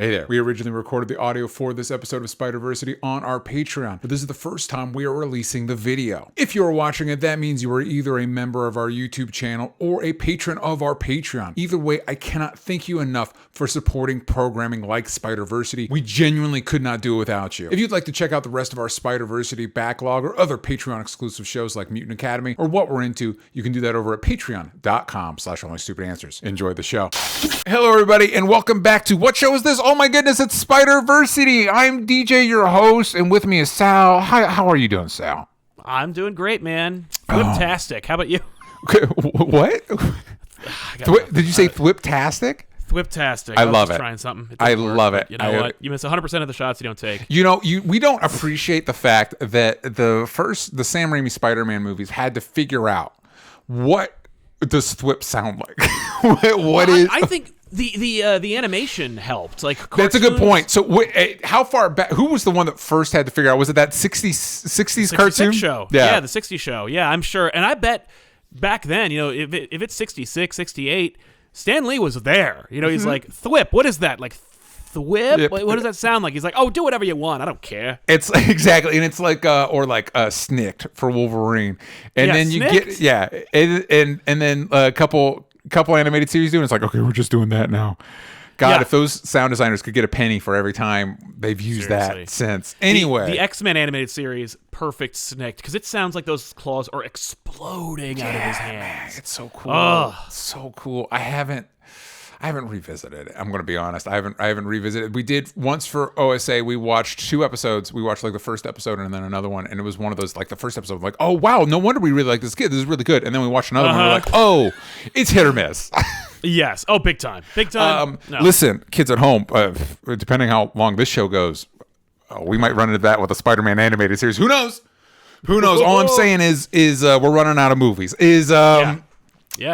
Hey there. We originally recorded the audio for this episode of Spiderversity on our Patreon, but this is the first time we are releasing the video. If you are watching it, that means you are either a member of our YouTube channel or a patron of our Patreon. Either way, I cannot thank you enough for supporting programming like Spiderversity. We genuinely could not do it without you. If you'd like to check out the rest of our Spiderversity backlog or other Patreon exclusive shows like Mutant Academy or what we're into, you can do that over at patreon.com/onlystupidanswers. Enjoy the show. Hello, everybody, and welcome back to What Show Is This? Oh my goodness, it's Spiderversity. I'm DJ, your host, and with me is Sal. Hi, how are you doing, Sal? I'm doing great, man. Thwiptastic. How about you? What? Did you say thwiptastic? Thwiptastic. I love it. Trying something. I love it. You know what? You miss 100% of the shots you don't take. You know, we don't appreciate the fact that the Sam Raimi Spider-Man movies had to figure out what does thwip sound like. I think the animation helped. Like cartoons. That's a good point. So how far back? Who was the one that first had to figure out? Was it that 60s cartoon show? Yeah, the 60s show. Yeah, I'm sure. And I bet back then, you know, if it's 66, 68, Stan Lee was there. You know, he's like, thwip. What is that? Like thwip? Yep. What does that sound like? He's like, oh, do whatever you want. I don't care. It's exactly, and it's like snicked for Wolverine, and then you snicked? and then a couple animated series doing. It's like, okay, we're just doing that now. God, if those sound designers could get a penny for every time they've used that since. Anyway, the X-Men animated series, perfect snicked, because it sounds like those claws are exploding out of his hands. Man, it's so cool. So cool. I haven't revisited it. I'm going to be honest. I haven't revisited. We did once for OSA. We watched 2 episodes. We watched like the first episode and then another one. And it was one of those, like the first episode, like, oh wow, no wonder we really like this kid. This is really good. And then we watched another one. And we're like, oh, it's hit or miss. Yes. Oh, big time. Big time. No. Listen, kids at home, depending how long this show goes, we might run into that with a Spider-Man animated series. Who knows? All I'm saying is we're running out of movies. Yeah,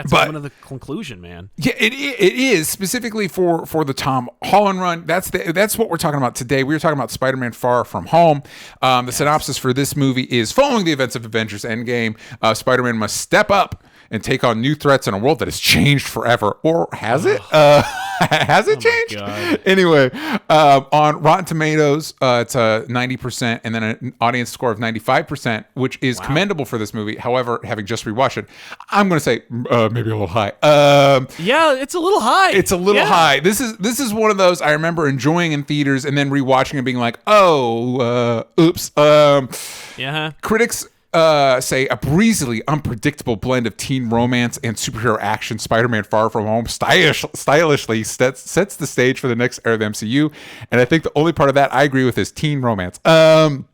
it's coming to the conclusion, man. Yeah, it is specifically for the Tom Holland run. That's what we're talking about today. We were talking about Spider-Man: Far From Home. The synopsis for this movie is: following the events of Avengers: Endgame, Spider-Man must step up and take on new threats in a world that has changed forever. Or has it? Has it changed? Anyway, on Rotten Tomatoes, it's a 90% and then an audience score of 95%, which is commendable for this movie. However, having just rewatched it, I'm going to say maybe a little high. Yeah, it's a little high. It's a little high. This is one of those I remember enjoying in theaters and then rewatching and being like, oops. Critics say a breezily unpredictable blend of teen romance and superhero action. Spider-Man: Far From Home stylishly sets the stage for the next era of the MCU, and I think the only part of that I agree with is teen romance. And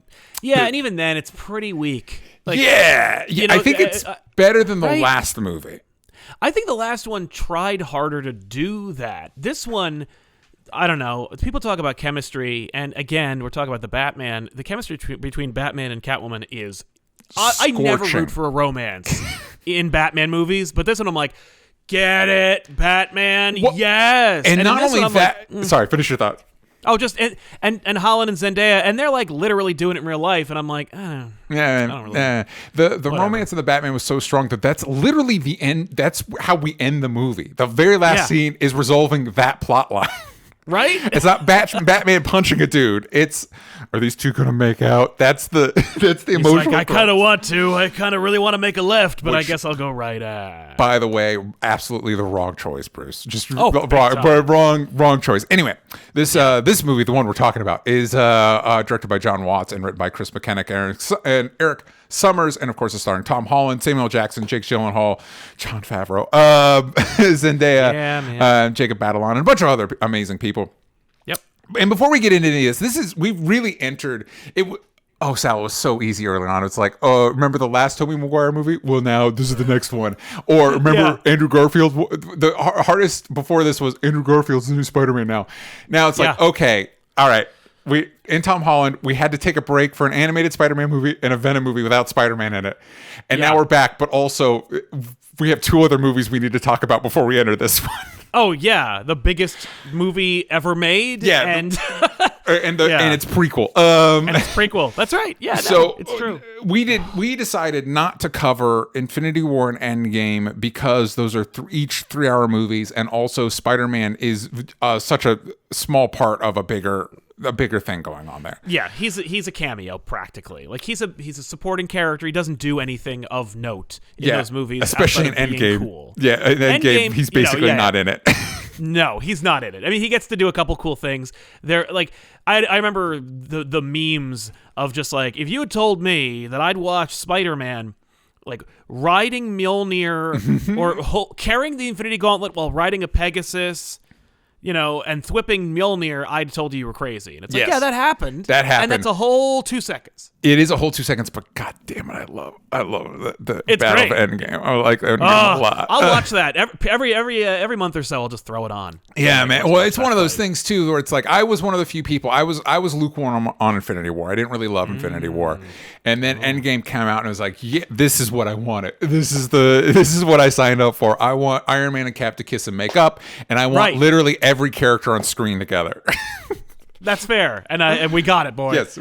even then it's pretty weak. Like, you know, I think it's better than the last movie. I think the last one tried harder to do that. This one, I don't know. People talk about chemistry, and again, we're talking about the Batman. The chemistry between Batman and Catwoman is I never root for a romance in Batman movies, but this one I'm like, get it, Batman, yes. And not only that, sorry, finish your thought. Oh, just and Holland and Zendaya, and they're like literally doing it in real life, and I'm like, I don't really. The romance of the Batman was so strong that's literally the end. That's how we end the movie. The very last scene is resolving that plot line. Right? It's not Batman punching a dude. It's, are these two going to make out? That's the emotional. Like, I kind of want to. I kind of really want to make a left, but I guess I'll go right. By the way, absolutely the wrong choice, Bruce. Just wrong choice. Anyway, this movie, the one we're talking about, is directed by John Watts and written by Chris McKennick and Eric Summers, and of course, it's starring Tom Holland, Samuel Jackson, Jake Gyllenhaal, Jon Favreau, Zendaya, Jacob Batalon, and a bunch of other amazing people. Yep. And before we get into this, we've really entered it. Sal, it was so easy early on. It's like, remember the last Tobey Maguire movie? Well, now this is the next one. Or remember Andrew Garfield? The hardest before this was Andrew Garfield's the new Spider-Man now. Now it's like, okay, all right. In Tom Holland, we had to take a break for an animated Spider-Man movie and a Venom movie without Spider-Man in it. And now we're back, but also we have 2 other movies we need to talk about before we enter this one. Oh, yeah. The biggest movie ever made. Yeah. And and it's prequel. And it's prequel. That's right. Yeah, so it's true. We decided not to cover Infinity War and Endgame because those are each 3-hour movies, and also Spider-Man is such a small part of a bigger thing going on there. Yeah, he's a cameo practically. Like he's a supporting character. He doesn't do anything of note in those movies, especially in Endgame. Cool. Yeah, in Endgame, he's basically not in it. No, he's not in it. I mean, he gets to do a couple cool things. There, like I remember the memes of just like, if you had told me that I'd watch Spider-Man like riding Mjolnir or carrying the Infinity Gauntlet while riding a Pegasus, you know, and thwipping Mjolnir, I'd told you were crazy. And it's like, yeah, that happened. That happened. And that's a whole 2 seconds. It is a whole 2 seconds, but god damn it, I love the it's Battle great. of Endgame. I like Endgame a lot. I'll watch that every month or so. I'll just throw it on. Yeah, man. Well, it's one of those things too, where it's like I was one of the few people. I was lukewarm on Infinity War. I didn't really love Infinity War, and then Endgame came out, and I was like, yeah, this is what I wanted. This is what I signed up for. I want Iron Man and Cap to kiss and make up, and I want literally every character on screen together. That's fair, and we got it, boy. Yes,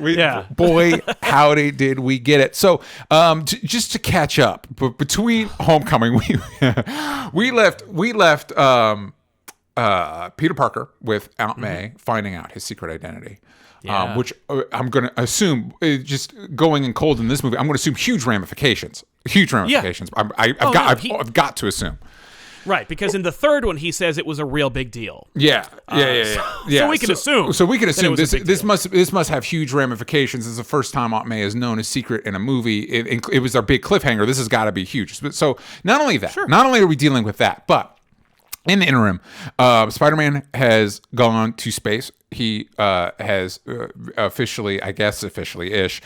boy, howdy, did we get it? So, just to catch up, but between Homecoming, we left Peter Parker with Aunt May finding out his secret identity, which I'm going to assume, just going in cold in this movie, I'm going to assume huge ramifications. I've got to assume. Right, because in the third one he says it was a real big deal. Yeah. So we can assume. So we can assume this must have huge ramifications. This is the first time Aunt May is known as secret in a movie. It was our big cliffhanger. This has got to be huge. So not only that, not only are we dealing with that, but in the interim, Spider-Man has gone to space. He has officially-ish,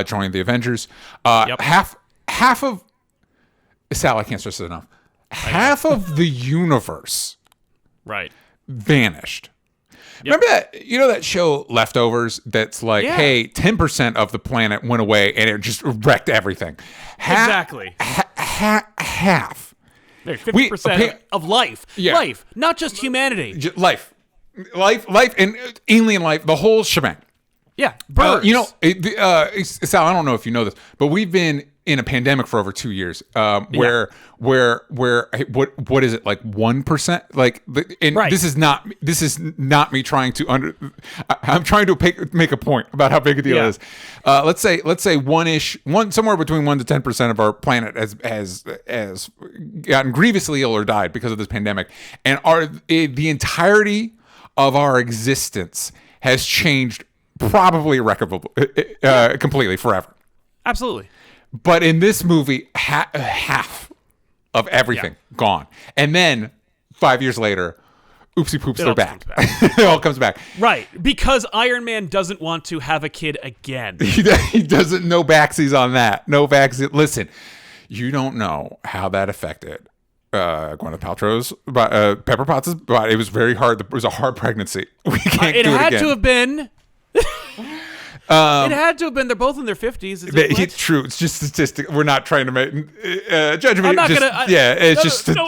joined the Avengers. Half of Sal, I can't stress it enough. Half of the universe vanished. Remember that show Leftovers that's like, hey, 10% of the planet went away and it just wrecked everything. Exactly. Half. 50% of life. Yeah. Life, not just humanity. Life, and alien life, the whole shebang. Yeah, birds. Sal, I don't know if you know this, but we've been in a pandemic for over 2 years, where what is it, like 1%? Like, this is not me trying to I'm trying to make a point about how big a deal it is. Let's say somewhere between 1 to 10% of our planet has gotten grievously ill or died because of this pandemic, and the entirety of our existence has changed probably irrecoverably, completely, forever. Absolutely. But in this movie, half of everything gone. And then 5 years later, oopsie poops, they're back. It all comes back. Right. Because Iron Man doesn't want to have a kid again. He doesn't, no backsies on that. No backsies. Listen, you don't know how that affected Gwyneth Paltrow's, Pepper Potts' body. It was very hard. It was a hard pregnancy. We can't do it again. It had to have been. It had to have been. They're both in their 50s. It's true. It's just statistic. We're not trying to make judgment. I'm not gonna.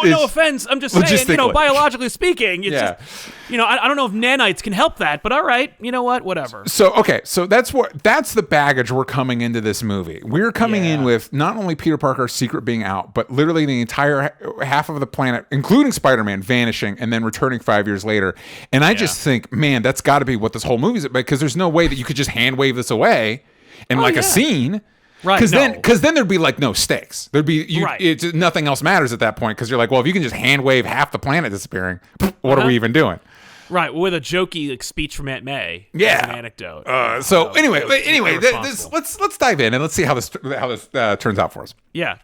No offense. I'm just saying. Biologically speaking, it's just. I don't know if nanites can help that, but all right. You know what? Whatever. So that's the baggage we're coming into this movie. We're coming in with not only Peter Parker's secret being out, but literally the entire half of the planet, including Spider-Man, vanishing and then returning 5 years later. And I just think, man, that's got to be what this whole movie is about, because there's no way that you could just hand wave this away in a scene. Right. Because then there'd be like no stakes. There'd be nothing else matters at that point, because you're like, well, if you can just hand wave half the planet disappearing, what are we even doing? Right, with a jokey speech from Aunt May. Yeah, as an anecdote. Anyway, let's dive in and let's see how this turns out for us. Yeah.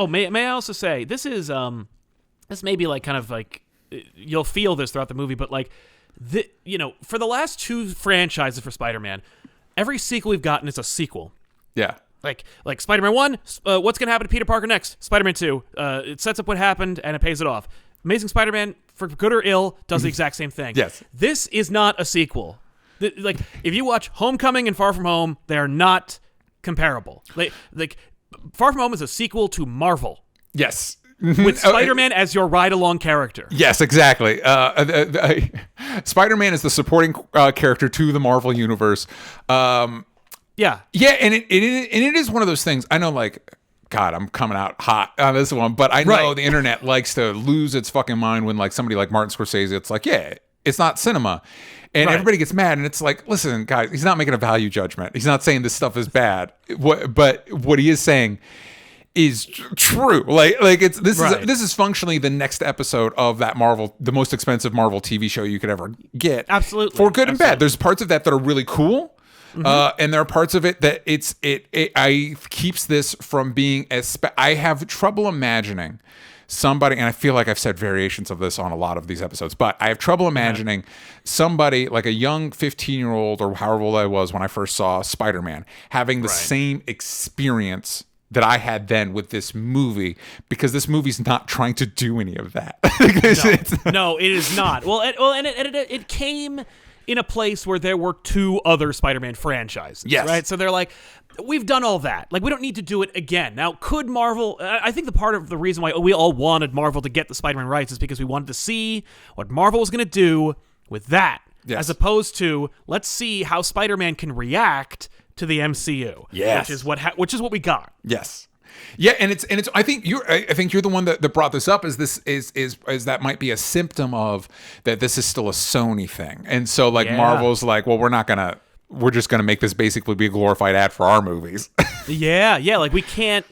May I also say this is this may be like kind of like you'll feel this throughout the movie, but like for the last 2 franchises for Spider-Man, every sequel we've gotten is a sequel. Yeah. Like Spider-Man 1, what's going to happen to Peter Parker next? Spider-Man 2, it sets up what happened and it pays it off. Amazing Spider-Man, for good or ill, does the exact same thing. Yes. This is not a sequel. Like, if you watch Homecoming and Far From Home, they're not comparable. Like Far From Home is a sequel to Marvel. Yes. with Spider-Man as your ride-along character. Yes, exactly. Spider-Man is the supporting character to the Marvel universe. Yeah, and it is one of those things. I know, like, God, I'm coming out hot on this one, but I know the internet likes to lose its fucking mind when, like, somebody like Martin Scorsese, it's like, yeah, it's not cinema. And everybody gets mad, and it's like, listen, guys, he's not making a value judgment. He's not saying this stuff is bad. But what he is saying is true. Like this is functionally the next episode of that Marvel, the most expensive Marvel TV show you could ever get. Absolutely. For good and bad. There's parts of that are really cool. And there are parts of it that it keeps this from being as I have trouble imagining somebody, and I feel like I've said variations of this on a lot of these episodes, but I have trouble imagining somebody like a young 15-year-old or however old I was when I first saw Spider-Man having the same experience that I had then with this movie, because this movie's not trying to do any of that. No, it is not. Well, it came in a place where there were two other Spider-Man franchises, right? So they're like, we've done all that. Like, we don't need to do it again. Now, could Marvel... I think the part of the reason why we all wanted Marvel to get the Spider-Man rights is because we wanted to see what Marvel was going to do with that, as opposed to, let's see how Spider-Man can react to the MCU, which is what we got. Yes. Yeah, and it's I think you're the one that brought this up, is that might be a symptom of that this is still a Sony thing. And so, like, Marvel's like, well, we're just gonna make this basically be a glorified ad for our movies. like, we can't,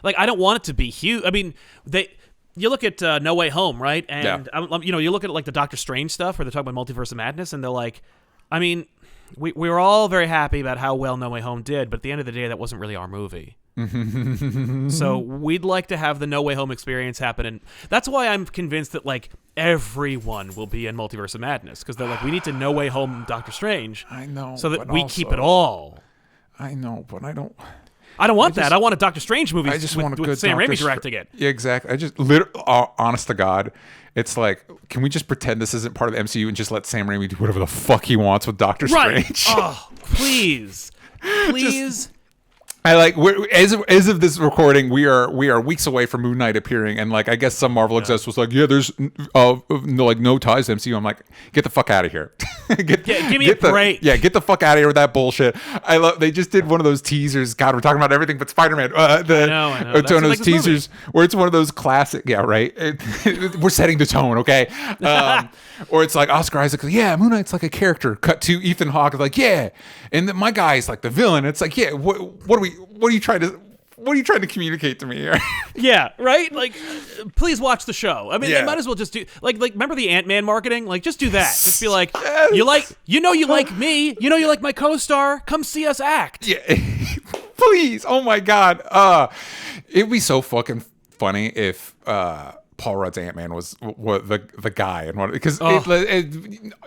like, I don't want it to be huge. I mean, you look at No Way Home, right? And you look at, like, the Doctor Strange stuff where they're talking about Multiverse of Madness, and they're like, I mean, we were all very happy about how well No Way Home did, but at the end of the day, that wasn't really our movie. So we'd like to have the No Way Home experience happen, and that's why I'm convinced that, like, everyone will be in Multiverse of Madness, because they're like, we need to No Way Home Doctor Strange. I know, so that we keep it all. I know, but I don't want that. I want a Doctor Strange movie. I just want a good Sam Raimi directing it. Yeah, exactly. I just honest to God, it's like, can we just pretend this isn't part of the MCU and just let Sam Raimi do whatever the fuck he wants with Doctor Strange? Oh, please. I like, as of this recording, we are weeks away from Moon Knight appearing, and, like, I guess some Marvel execs was like, there's no ties to MCU. I'm like, get the fuck out of here. Give me a break. Get the fuck out of here with that bullshit. They just did one of those teasers. God, we're talking about everything but Spider-Man. I know. It's one of those teasers where it's one of those classic. Yeah, right. We're setting the tone, okay. Or it's like Oscar Isaac, Moon Knight's like a character. Cut to Ethan Hawke, like, and then my guy's like the villain. It's like, what are you trying to communicate to me here? Yeah, right? Like, please watch the show. I mean, they might as well just do, like remember the Ant-Man marketing? Like, just do that. Just be like, you like me, you like my co-star, come see us act. Yeah. Please. Oh my God. It'd be so fucking funny if Paul Rudd's Ant-Man was the guy, and because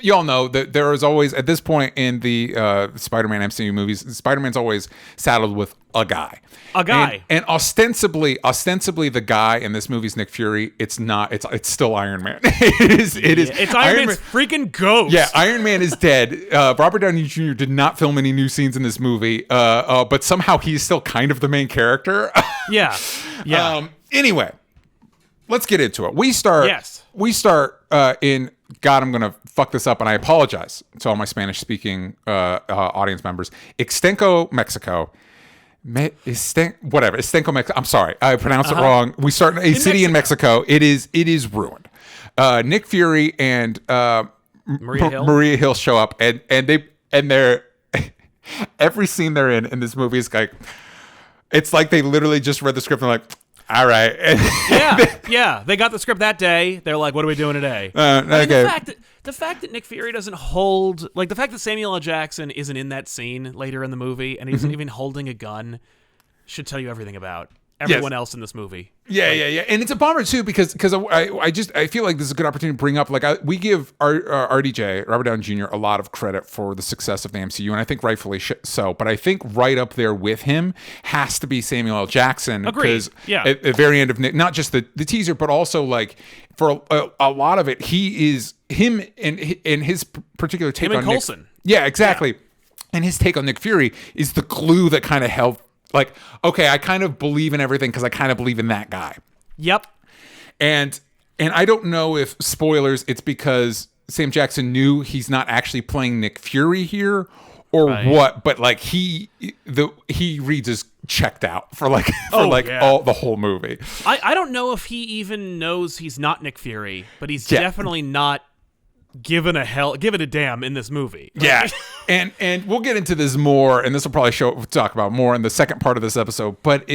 you all know that there is always, at this point in the Spider-Man MCU movies, Spider-Man's always saddled with a guy, and ostensibly the guy in this movie is Nick Fury. It's not. It's still Iron Man. It is. It's Iron Man's freaking ghost. Yeah, Iron Man is dead. Robert Downey Jr. did not film any new scenes in this movie, but somehow he's still kind of the main character. Yeah. Anyway. Let's get into it. We start in, God, I'm going to fuck this up, and I apologize to all my Spanish-speaking audience members. Ixtenco, Mexico. Ixtenco, Mexico. I'm sorry. I pronounced it wrong. We start in a city in Mexico. It is ruined. Nick Fury and Maria Hill show up, and they're every scene they're in this movie is like, it's like they literally just read the script and they're like, all right. They got the script that day. They're like, what are we doing today? Okay. The fact that Nick Fury doesn't hold, like, the fact that Samuel L. Jackson isn't in that scene later in the movie and he isn't even holding a gun should tell you everything about everyone else in this movie. Yeah. And it's a bummer too, because I feel like this is a good opportunity to bring up, like, we give RDJ, Robert Downey Jr., a lot of credit for the success of the MCU, and I think rightfully so. But I think right up there with him has to be Samuel L. Jackson. Agreed. Because at the very end of Nick, not just the teaser, but also, like, for a lot of it, he is him and his particular take on Coulson. Nick. Yeah, exactly. Yeah. And his take on Nick Fury is the glue that kind of helped. Like, okay, I kind of believe in everything because I kind of believe in that guy. Yep. And I don't know if, spoilers, it's because Sam Jackson knew he's not actually playing Nick Fury here or what, but like he reads as checked out for like all the whole movie. I don't know if he even knows he's not Nick Fury, but he's definitely not given a damn in this movie. Yeah. and we'll get into this more, and this will probably talk about more in the second part of this episode, but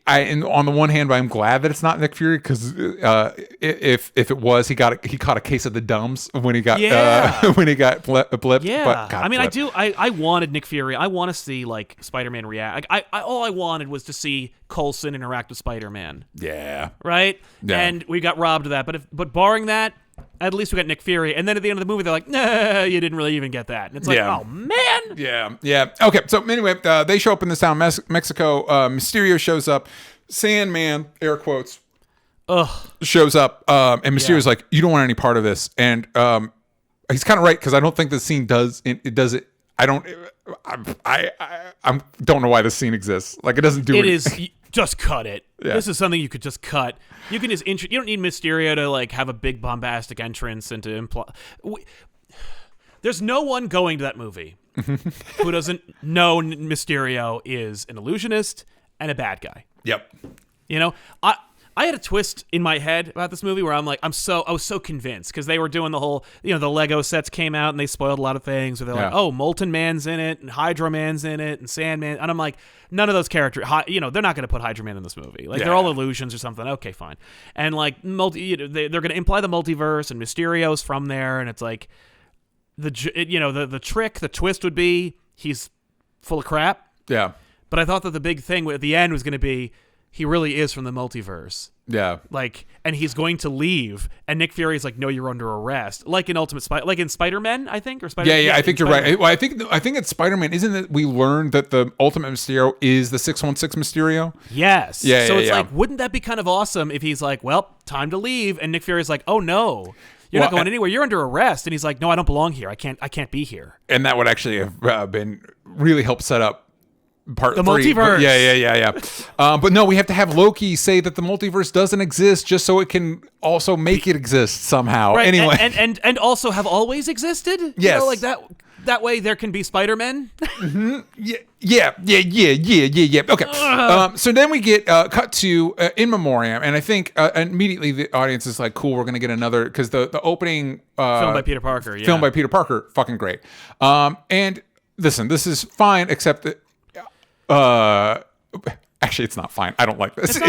on the one hand, I'm glad that it's not Nick Fury, because if it was, he caught a case of the dumbs when he got blipped. Yeah, but I mean, I wanted Nick Fury. I want to see like Spider-Man react. All I wanted was to see Coulson interact with Spider-Man. Yeah, right. Yeah. And we got robbed of that. But barring that, at least we got Nick Fury. And then at the end of the movie, they're like, "Nah, you didn't really even get that." And it's like, oh man. Yeah. Okay. So anyway, they show up in this town, Mexico. Mysterio shows up. Sandman, air quotes, shows up, and Mysterio's like, "You don't want any part of this." And he's kind of right, because I don't think the scene does it. I don't know why this scene exists. Like, it doesn't do it. It is. Just cut it. Yeah. This is something you could just cut. You can just you don't need Mysterio to like have a big bombastic entrance and to imply. There's no one going to that movie who doesn't know Mysterio is an illusionist and a bad guy. Yep. You know, I had a twist in my head about this movie where I was so convinced, because they were doing the whole, the Lego sets came out and they spoiled a lot of things. Where they're like, oh, Molten Man's in it and Hydro Man's in it and Sandman, and I'm like, none of those characters, they're not going to put Hydro Man in this movie. Like, they're all illusions or something. Okay, fine. And like they're going to imply the multiverse, and Mysterio's from there, and it's like the trick, the twist would be he's full of crap. Yeah. But I thought that the big thing at the end was going to be, he really is from the multiverse. Yeah. Like, and he's going to leave, and Nick Fury's like, no, you're under arrest. Like in like in Spider-Man, I think, or Spider-Man. Yeah, I think you're right. Well, I think it's Spider-Man. Isn't it? We learned that the Ultimate Mysterio is the 616 Mysterio. Yes. Yeah. So it's like, wouldn't that be kind of awesome if he's like, well, time to leave, and Nick Fury's like, oh no, you're not going anywhere. You're under arrest, and he's like, no, I don't belong here. I can't be here. And that would actually have been really help set up part the 3. multiverse. Yeah. But no, we have to have Loki say that the multiverse doesn't exist, just so it can also make it exist somehow. Right. Anyway, and also have always existed. Yes. Like that. That way there can be Spider-Men. Mm-hmm. Yeah. Okay. So then we get cut to In Memoriam, and I think immediately the audience is like, cool, we're going to get another, because the opening film by Peter Parker. Yeah. Film by Peter Parker, fucking great. And listen, this is fine, except that actually it's not fine. I don't like this.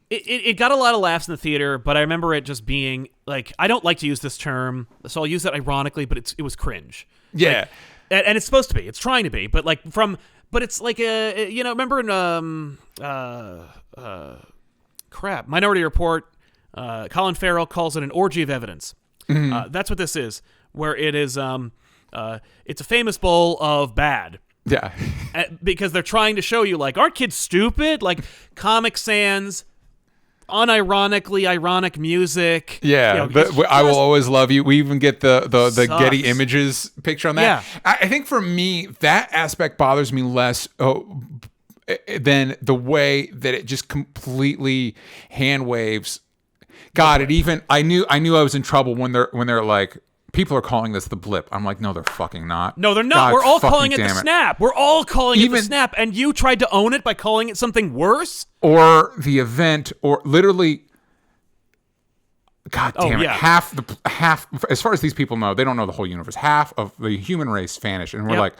It got a lot of laughs in the theater, but I remember it just being like, I don't like to use this term, so I'll use that ironically, but it was cringe. Yeah. Like, and it's supposed to be. It's trying to be, but like but it's like remember in Minority Report, Colin Farrell calls it an orgy of evidence. Mm-hmm. That's what this is, where it is it's a famous bowl of bad. Yeah. Because they're trying to show you, like, aren't kids stupid? Like, Comic Sans, unironically ironic music. Yeah. I Will Always Love You. We even get the Getty Images picture on that. Yeah. I think for me, that aspect bothers me less than the way that it just completely hand waves. God, I knew I was in trouble when they're like, people are calling this the blip. I'm like, no, they're fucking not. No, they're not. God, we're all calling it the snap. We're all calling it the snap, and you tried to own it by calling it something worse? Or the event, or literally, God damn it, half, as far as these people know, they don't know the whole universe. Half of the human race vanished, and we're like,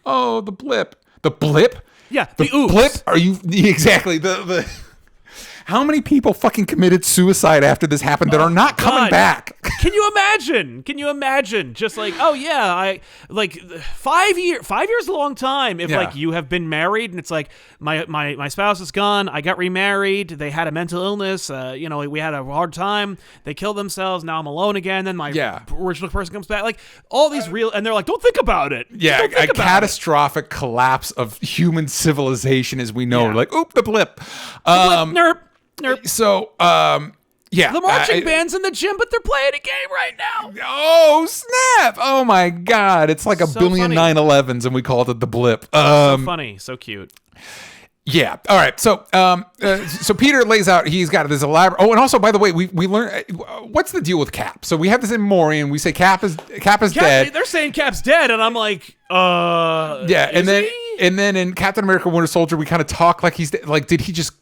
oh, the blip. The blip? Yeah, the oops. Blip? Are you, exactly, the how many people fucking committed suicide after this happened that are not coming back? Can you imagine? Just like, oh yeah, I like 5 years. 5 years is a long time. If like you have been married and it's like my spouse is gone, I got remarried. They had a mental illness. We had a hard time. They killed themselves. Now I'm alone again. Then my original person comes back. Like all these real, and they're like, don't think about it. Yeah, a catastrophic collapse of human civilization as we know. Like, oop, the blip. Nerp. So, the marching band's in the gym, but they're playing a game right now. Oh, snap. Oh, my God. It's like a billion 9/11s, and we called it the blip. So funny. So cute. Yeah. All right. So, so Peter lays out. He's got this elaborate. Oh, and also, by the way, we learn what's the deal with Cap. So we have this in Maury, and we say Cap is dead. They're saying Cap's dead, and I'm like, yeah. And then in Captain America: Winter Soldier, we kind of talk like he's like, did he just?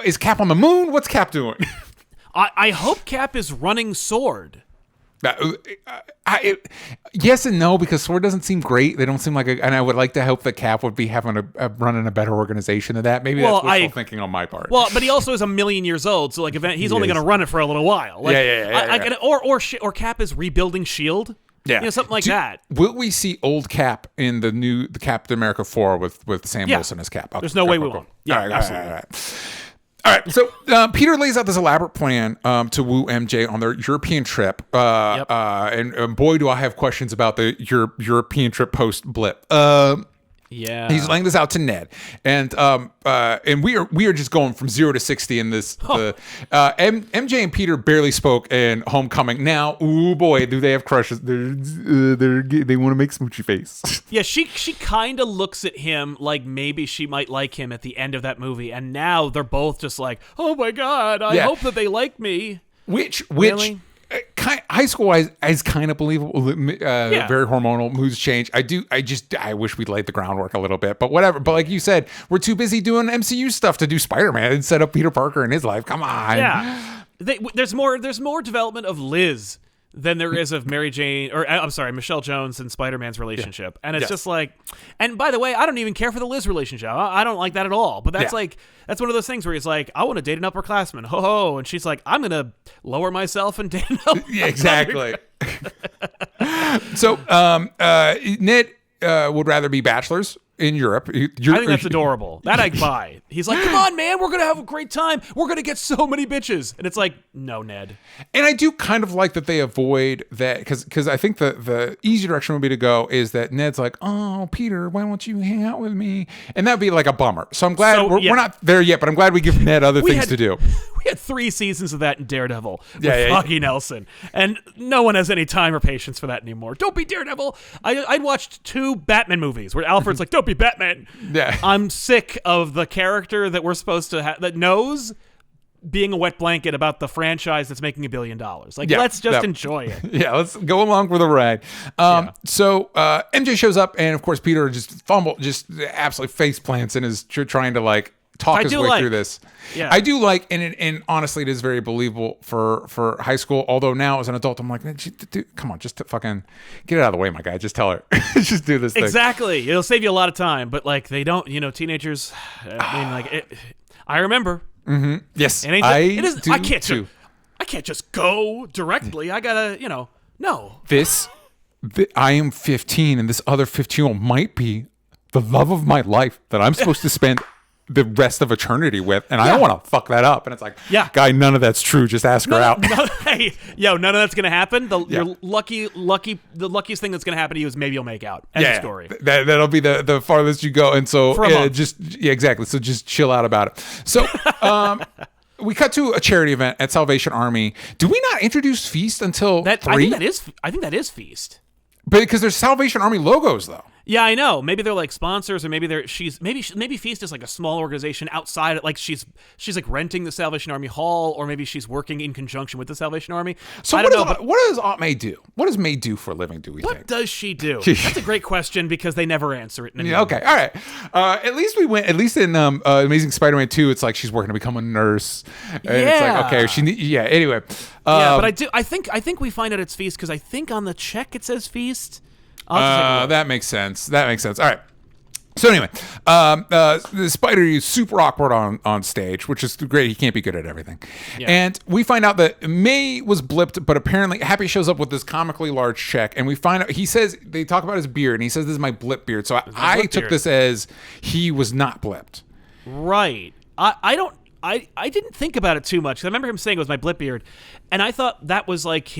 Is Cap on the moon? What's Cap doing? I hope Cap is running Sword. Yes and no, because Sword doesn't seem great. They don't seem like and I would like to hope that Cap would be having a running a better organization than that. Maybe that's wishful thinking on my part. Well, but he also is a million years old, so like he's only going to run it for a little while. Like, yeah. Or Cap is rebuilding Shield. Yeah, something like that. Will we see old Cap in the Captain America 4 with Sam Wilson as Cap? There's no way we won't. Yeah, absolutely. All right. All right, so Peter lays out this elaborate plan to woo MJ on their European trip. And boy, do I have questions about the European trip post blip. Yeah, he's laying this out to Ned, and we are just going from 0 to 60 in this. MJ and Peter barely spoke in Homecoming. Now, ooh boy, do they have crushes? They want to make smoochy face. Yeah, she kind of looks at him like maybe she might like him at the end of that movie, and now they're both just like, oh my god, I hope that they like me. Which really? High school is kind of believable. Very hormonal, moods change. I wish we'd laid the groundwork a little bit, but whatever. But like you said, we're too busy doing MCU stuff to do Spider-Man and set up Peter Parker in his life. Come on. Yeah, there's more development of Liz than there is of Mary Jane, or I'm sorry, Michelle Jones and Spider-Man's relationship. And it's just like, and by the way, I don't even care for the Liz relationship. I don't like that at all. But that's that's one of those things where he's like, I want to date an upperclassman. Ho ho. And she's like, I'm going to lower myself and date an upperclassman. Yeah, exactly. So Ned would rather be bachelors in Europe. I think that's adorable. That I buy. He's like, come on, man, we're going to have a great time. We're going to get so many bitches. And it's like, no, Ned. And I do kind of like that they avoid that, because I think the easy direction would be to go is that Ned's like, oh, Peter, why don't you hang out with me? And that would be like a bummer. So I'm glad we're not there yet, but I'm glad we give Ned other things to do. We had 3 seasons of that in Daredevil with Foggy Nelson. And no one has any time or patience for that anymore. Don't be Daredevil. I'd watched 2 Batman movies where Alfred's like, don't be Batman. Yeah. I'm sick of the character that we're supposed to have that knows being a wet blanket about the franchise that's making $1 billion. Like, let's just enjoy it. Yeah, let's go along for the ride. So MJ shows up, and of course Peter just absolutely face plants and is trying to like talk his way through this. Yeah. I do like, and honestly, it is very believable for high school. Although now as an adult, I'm like, dude, come on, just to fucking get it out of the way, my guy. Just tell her, just do this thing. Exactly. It'll save you a lot of time. But like, they don't, teenagers. I mean, like, I remember. Mm-hmm. Yes, I can't too. I can't just go directly. I gotta, no. I am 15, and this other 15-year-old might be the love of my life that I'm supposed to spend the rest of eternity with, and I don't want to fuck that up. And it's like, guy, none of that's true. Just ask her out. None of that's gonna happen. The luckiest thing that's gonna happen to you is maybe you'll make out. End of story. That'll be the farthest you go. And so exactly. So just chill out about it. So we cut to a charity event at Salvation Army. Do we not introduce Feast until 3? I think that is Feast. But because there's Salvation Army logos though. Yeah, I know. Maybe they're like sponsors, or maybe maybe Feast is like a small organization outside. Like she's like renting the Salvation Army hall, or maybe she's working in conjunction with the Salvation Army. So what does Aunt May do? What does May do for a living? Do we think? What does she do? That's a great question because they never answer it. Okay, all right. At least we went. At least in Amazing Spider-Man 2, it's like she's working to become a nurse. And it's like, okay, Anyway. But I think we find out it's Feast because I think on the check it says Feast. That makes sense. All right. So anyway, the Spider is super awkward on stage, which is great. He can't be good at everything. Yeah. And we find out that May was blipped, but apparently Happy shows up with this comically large check, and we find out they talk about his beard, and he says this is my blip beard. So I took this as he was not blipped. Right. I didn't think about it too much. I remember him saying it was my blip beard, and I thought that was like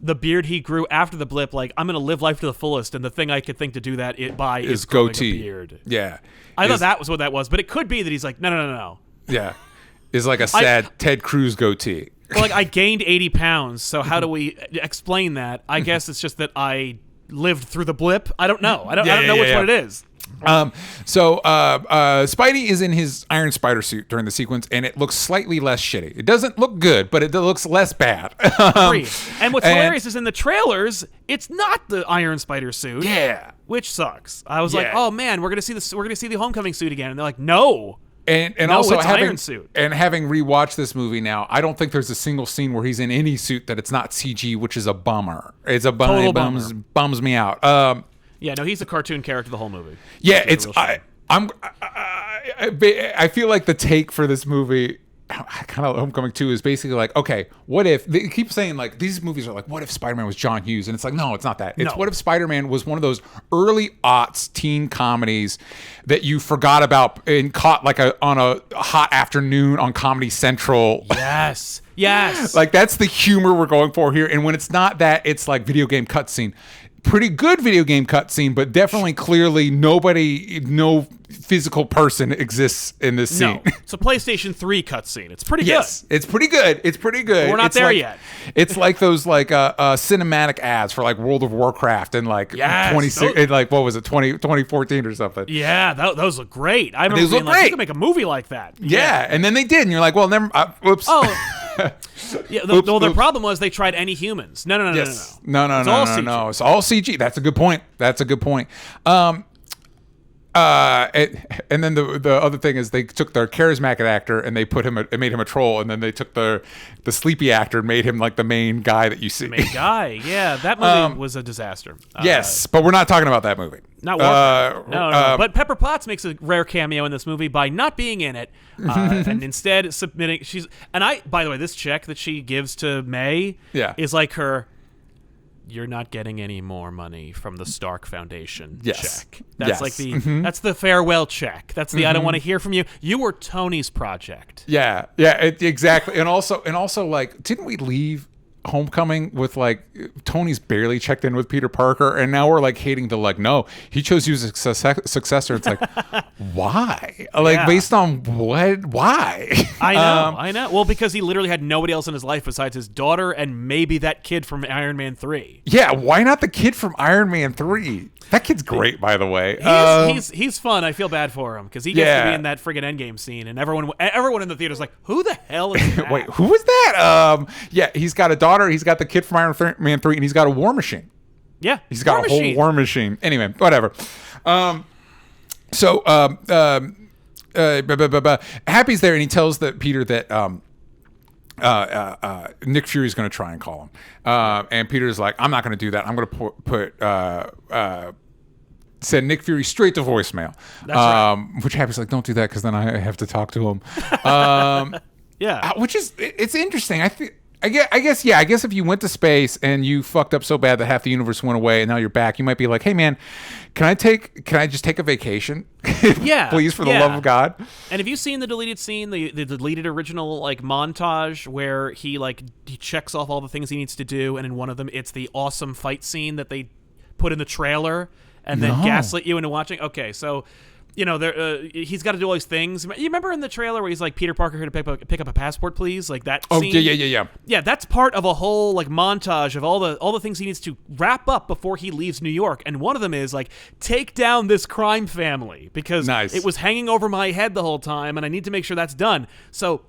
the beard he grew after the blip. Like, I'm going to live life to the fullest, and the thing I could think to do that is goatee. A beard. Yeah. I thought that was what that was, but it could be that he's like, no. Yeah. Is like a sad Ted Cruz goatee. Well, like, I gained 80 pounds, so how do we explain that? I guess it's just that I lived through the blip. I don't know. I don't know which one it is. Spidey is in his Iron Spider suit during the sequence, and it looks slightly less shitty. It doesn't look good, but it looks less bad. And what's hilarious is in the trailers, it's not the Iron Spider suit. Yeah. Which sucks. I was like, oh man, we're gonna see the Homecoming suit again, and they're like, no. And no, also it's Iron suit. having rewatched this movie now, I don't think there's a single scene where he's in any suit that it's not CG, which is a bummer. It's a bummer. Total It bums me out. Yeah, no, he's a cartoon character the whole movie. Yeah, I feel like the take for this movie, kind of Homecoming 2, is basically like, okay, what if they keep saying like these movies are like, what if Spider-Man was John Hughes? And it's like, no, it's not that. It's what if Spider-Man was one of those early aughts teen comedies that you forgot about and caught like on a hot afternoon on Comedy Central. Yes. Like that's the humor we're going for here. And when it's not that, it's like video game cutscene. Pretty good video game cutscene, but definitely clearly no physical person exists in this scene. No, it's a PlayStation 3 cutscene. It's pretty good. Yes, it's pretty good. It's pretty good. But we're not there yet. It's like those cinematic ads for like World of Warcraft and like 2014 or something. Yeah, those look great. I remember being like, you can make a movie like that. Yeah, and then they did, and you're like, well, never. Whoops. Oh. Yeah, well, their problem was they tried any humans. No. No. It's all CG. It's all CG. That's a good point. And then the other thing is they took their charismatic actor and they made him a troll, and then they took the sleepy actor and made him like the main guy that you see. Main guy, yeah. That movie was a disaster. Yes, but we're not talking about that movie. Not Warcraft. No. But Pepper Potts makes a rare cameo in this movie by not being in it, and instead submitting. By the way, this check that she gives to May is like her. You're not getting any more money from the Stark Foundation check. That's like that's the farewell check. That's the I don't want to hear from you. You were Tony's project. Yeah, exactly. And also like, didn't we leave Homecoming with like Tony's barely checked in with Peter Parker, and now we're like hating to like, no, he chose you as a successor. It's like, why? Like based on what? Why? I know. Well, because he literally had nobody else in his life besides his daughter and maybe that kid from Iron Man 3. Yeah, why not the kid from Iron Man 3? That kid's great, by the way. He's fun. I feel bad for him because he gets to be in that friggin' Endgame scene, and everyone in the theater's like, "Who the hell is that?" Wait, who was that? Yeah, he's got a daughter. He's got the kid from Iron Man 3, and he's got a war machine. Yeah, he's got a whole war machine. Anyway, whatever. Happy's there, and he tells Peter that Nick Fury's going to try and call him, and Peter's like, I'm not going to do that. I'm going to send Nick Fury straight to voicemail. That's right. Which Happy's like, don't do that because then I have to talk to him. Which is, it's interesting. I guess if you went to space and you fucked up so bad that half the universe went away and now you're back, you might be like, hey man, can I just take a vacation? Yeah. Please, for the love of God. And have you seen the deleted scene, the deleted original like montage where he checks off all the things he needs to do, and in one of them it's the awesome fight scene that they put in the trailer and then gaslit you into watching? Okay, so he's got to do all these things. You remember in the trailer where he's like, Peter Parker, here to pick up a passport, please? Like that scene? Yeah. Yeah, that's part of a whole like montage of all the things he needs to wrap up before he leaves New York. And one of them is like, take down this crime family because it was hanging over my head the whole time, and I need to make sure that's done. So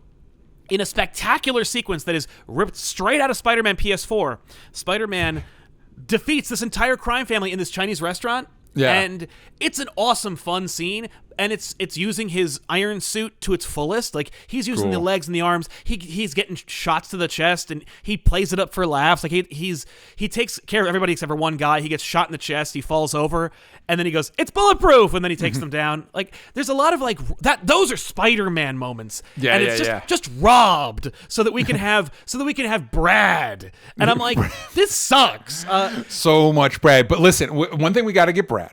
in a spectacular sequence that is ripped straight out of Spider-Man PS4, Spider-Man defeats this entire crime family in this Chinese restaurant. Yeah. And it's an awesome, fun scene, and it's using his iron suit to its fullest. Like, he's using the legs and the arms. He's getting shots to the chest, and he plays it up for laughs. Like, he takes care of everybody except for one guy. He gets shot in the chest. He falls over, and then he goes, "It's bulletproof," and then he takes them down. Like, there's a lot of like that. Those are Spider-Man moments. Yeah, and it's just robbed so that we can have Brad. And I'm like, this sucks. So much Brad. But listen, one thing we got to get Brad.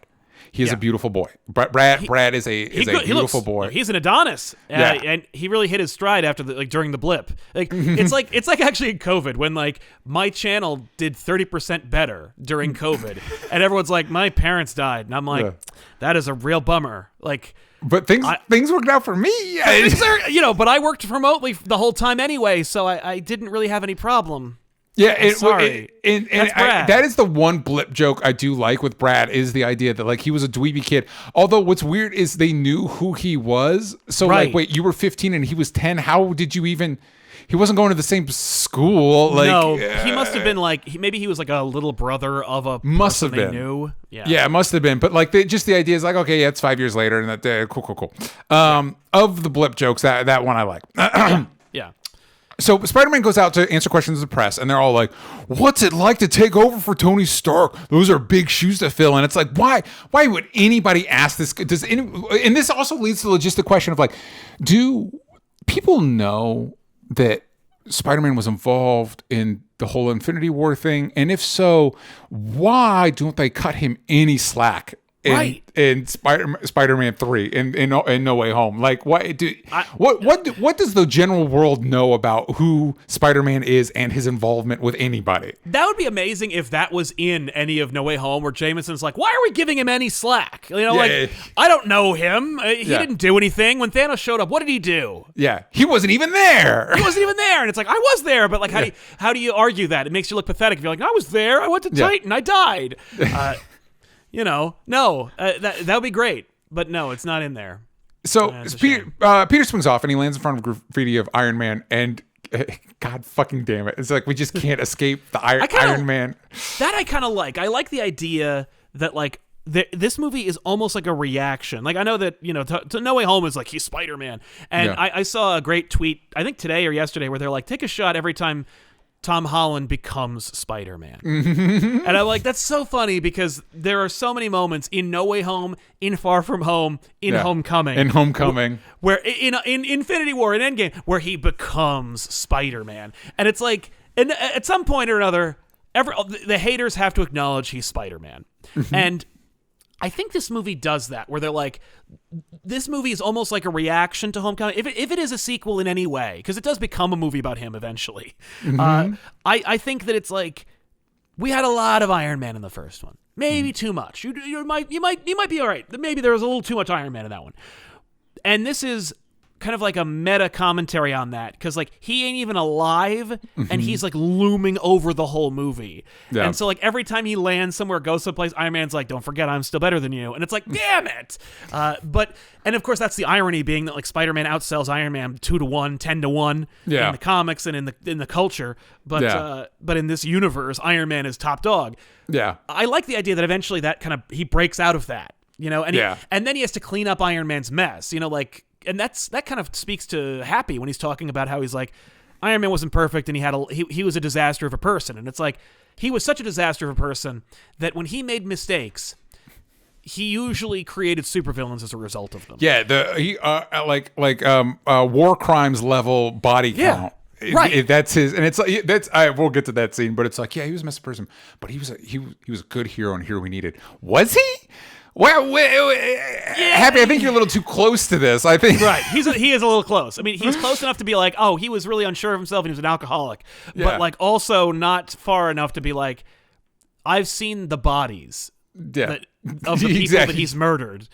He is a beautiful boy. Brad is a beautiful boy. He's an Adonis, and he really hit his stride after during the blip. Like it's like actually in COVID when like my channel did 30% better during COVID, and everyone's like, my parents died, and I'm like, that is a real bummer. Like, but things worked out for me. But I worked remotely the whole time anyway, so I didn't really have any problem. Yeah, sorry. That's Brad. That is the one blip joke I do like with Brad is the idea that like he was a dweeby kid. Although what's weird is they knew who he was. So like, wait, you were 15 and he was 10. How did you even? He wasn't going to the same school. Like, no, he must have been like maybe he was like a little brother of a must person have been. they knew. Yeah, it must have been. But like, just the idea is like, okay, yeah, it's 5 years later, and that cool. Of the blip jokes, that one I like. Yeah. So Spider-Man goes out to answer questions of the press, and they're all like, "What's it like to take over for Tony Stark? Those are big shoes to fill." And it's like, why would anybody ask this? And this also leads to the logistic question of like, do people know that Spider-Man was involved in the whole Infinity War thing? And if so, why don't they cut him any slack in Spider-Man 3 in No Way Home? Like, what does the general world know about who Spider-Man is and his involvement with anybody? That would be amazing if that was in any of No Way Home, where Jameson's like, why are we giving him any slack? You know, I don't know him. He didn't do anything. When Thanos showed up, what did he do? Yeah, he wasn't even there. And it's like, I was there, but like, how do you argue that? It makes you look pathetic if you're like, I was there. I went to Titan. I died. No, that would be great, but no, it's not in there. So Peter swings off and he lands in front of graffiti of Iron Man, and God fucking damn it, it's like we just can't escape the Iron Man. That I kind of like. I like the idea that like this movie is almost like a reaction. Like I know that to No Way Home is like he's Spider-Man, and I saw a great tweet I think today or yesterday where they're like, take a shot every time Tom Holland becomes Spider-Man. And I'm like, that's so funny because there are so many moments in No Way Home, in Far From Home, in Homecoming. Where in Infinity War and Endgame, where he becomes Spider-Man. And it's like, and at some point or another, the haters have to acknowledge he's Spider-Man. And I think this movie does that, where they're like, this movie is almost like a reaction to Homecoming. If it is a sequel in any way, because it does become a movie about him eventually. I think that it's like, we had a lot of Iron Man in the first one, maybe too much. You might be all right. Maybe there was a little too much Iron Man in that one, and this is kind of like a meta commentary on that, because like he ain't even alive and he's like looming over the whole movie. And so like every time he lands somewhere, goes someplace, Iron Man's like, don't forget I'm still better than you, and it's like, damn it. And of course that's the irony, being that like Spider-Man outsells Iron Man 2-1, 10-1 in the comics and in the culture, but in this universe Iron Man is top dog. I like the idea that eventually that kind of he breaks out of that, and then he has to clean up Iron Man's mess, like. And that kind of speaks to Happy when he's talking about how he's like, Iron Man wasn't perfect and he was a disaster of a person. And it's like, he was such a disaster of a person that when he made mistakes, he usually created supervillains as a result of them. War crimes level body count. Right, that's his, and it's like we'll get to that scene, but it's like, he was a messy person, but he was a good hero and hero we needed. Was he? Well, Happy, I think you're a little too close to this. I think he is a little close. I mean, he's close enough to be like, oh, he was really unsure of himself and he was an alcoholic, but like also not far enough to be like, I've seen the bodies of the people that he's murdered.